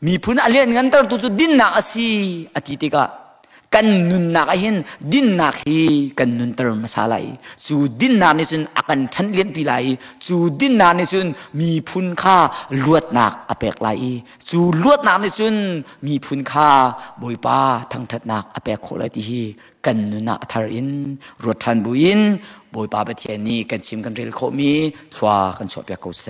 มีพุนอเลียนกันตรตุจุดินนักสิอธิติกากันนุนนักหินดินนักฮีกันนุนเติมมาสาไลจูดินนักนี่จุนอากันทันเลียนปีไลจูดินนักนี่จุนมีพุนค่าลวดนักอเปกไลจูลวดนักนี่จุนมีพุนค่าบอยป้าทั้งทัดนักอเปกโคไลที่ฮีกันนุนนักทารินรวดทันบุอินบอยป้าไปเทียนนี่กันชิมกันเรลโคมีทว่ากันชอบเปียกเกาเซ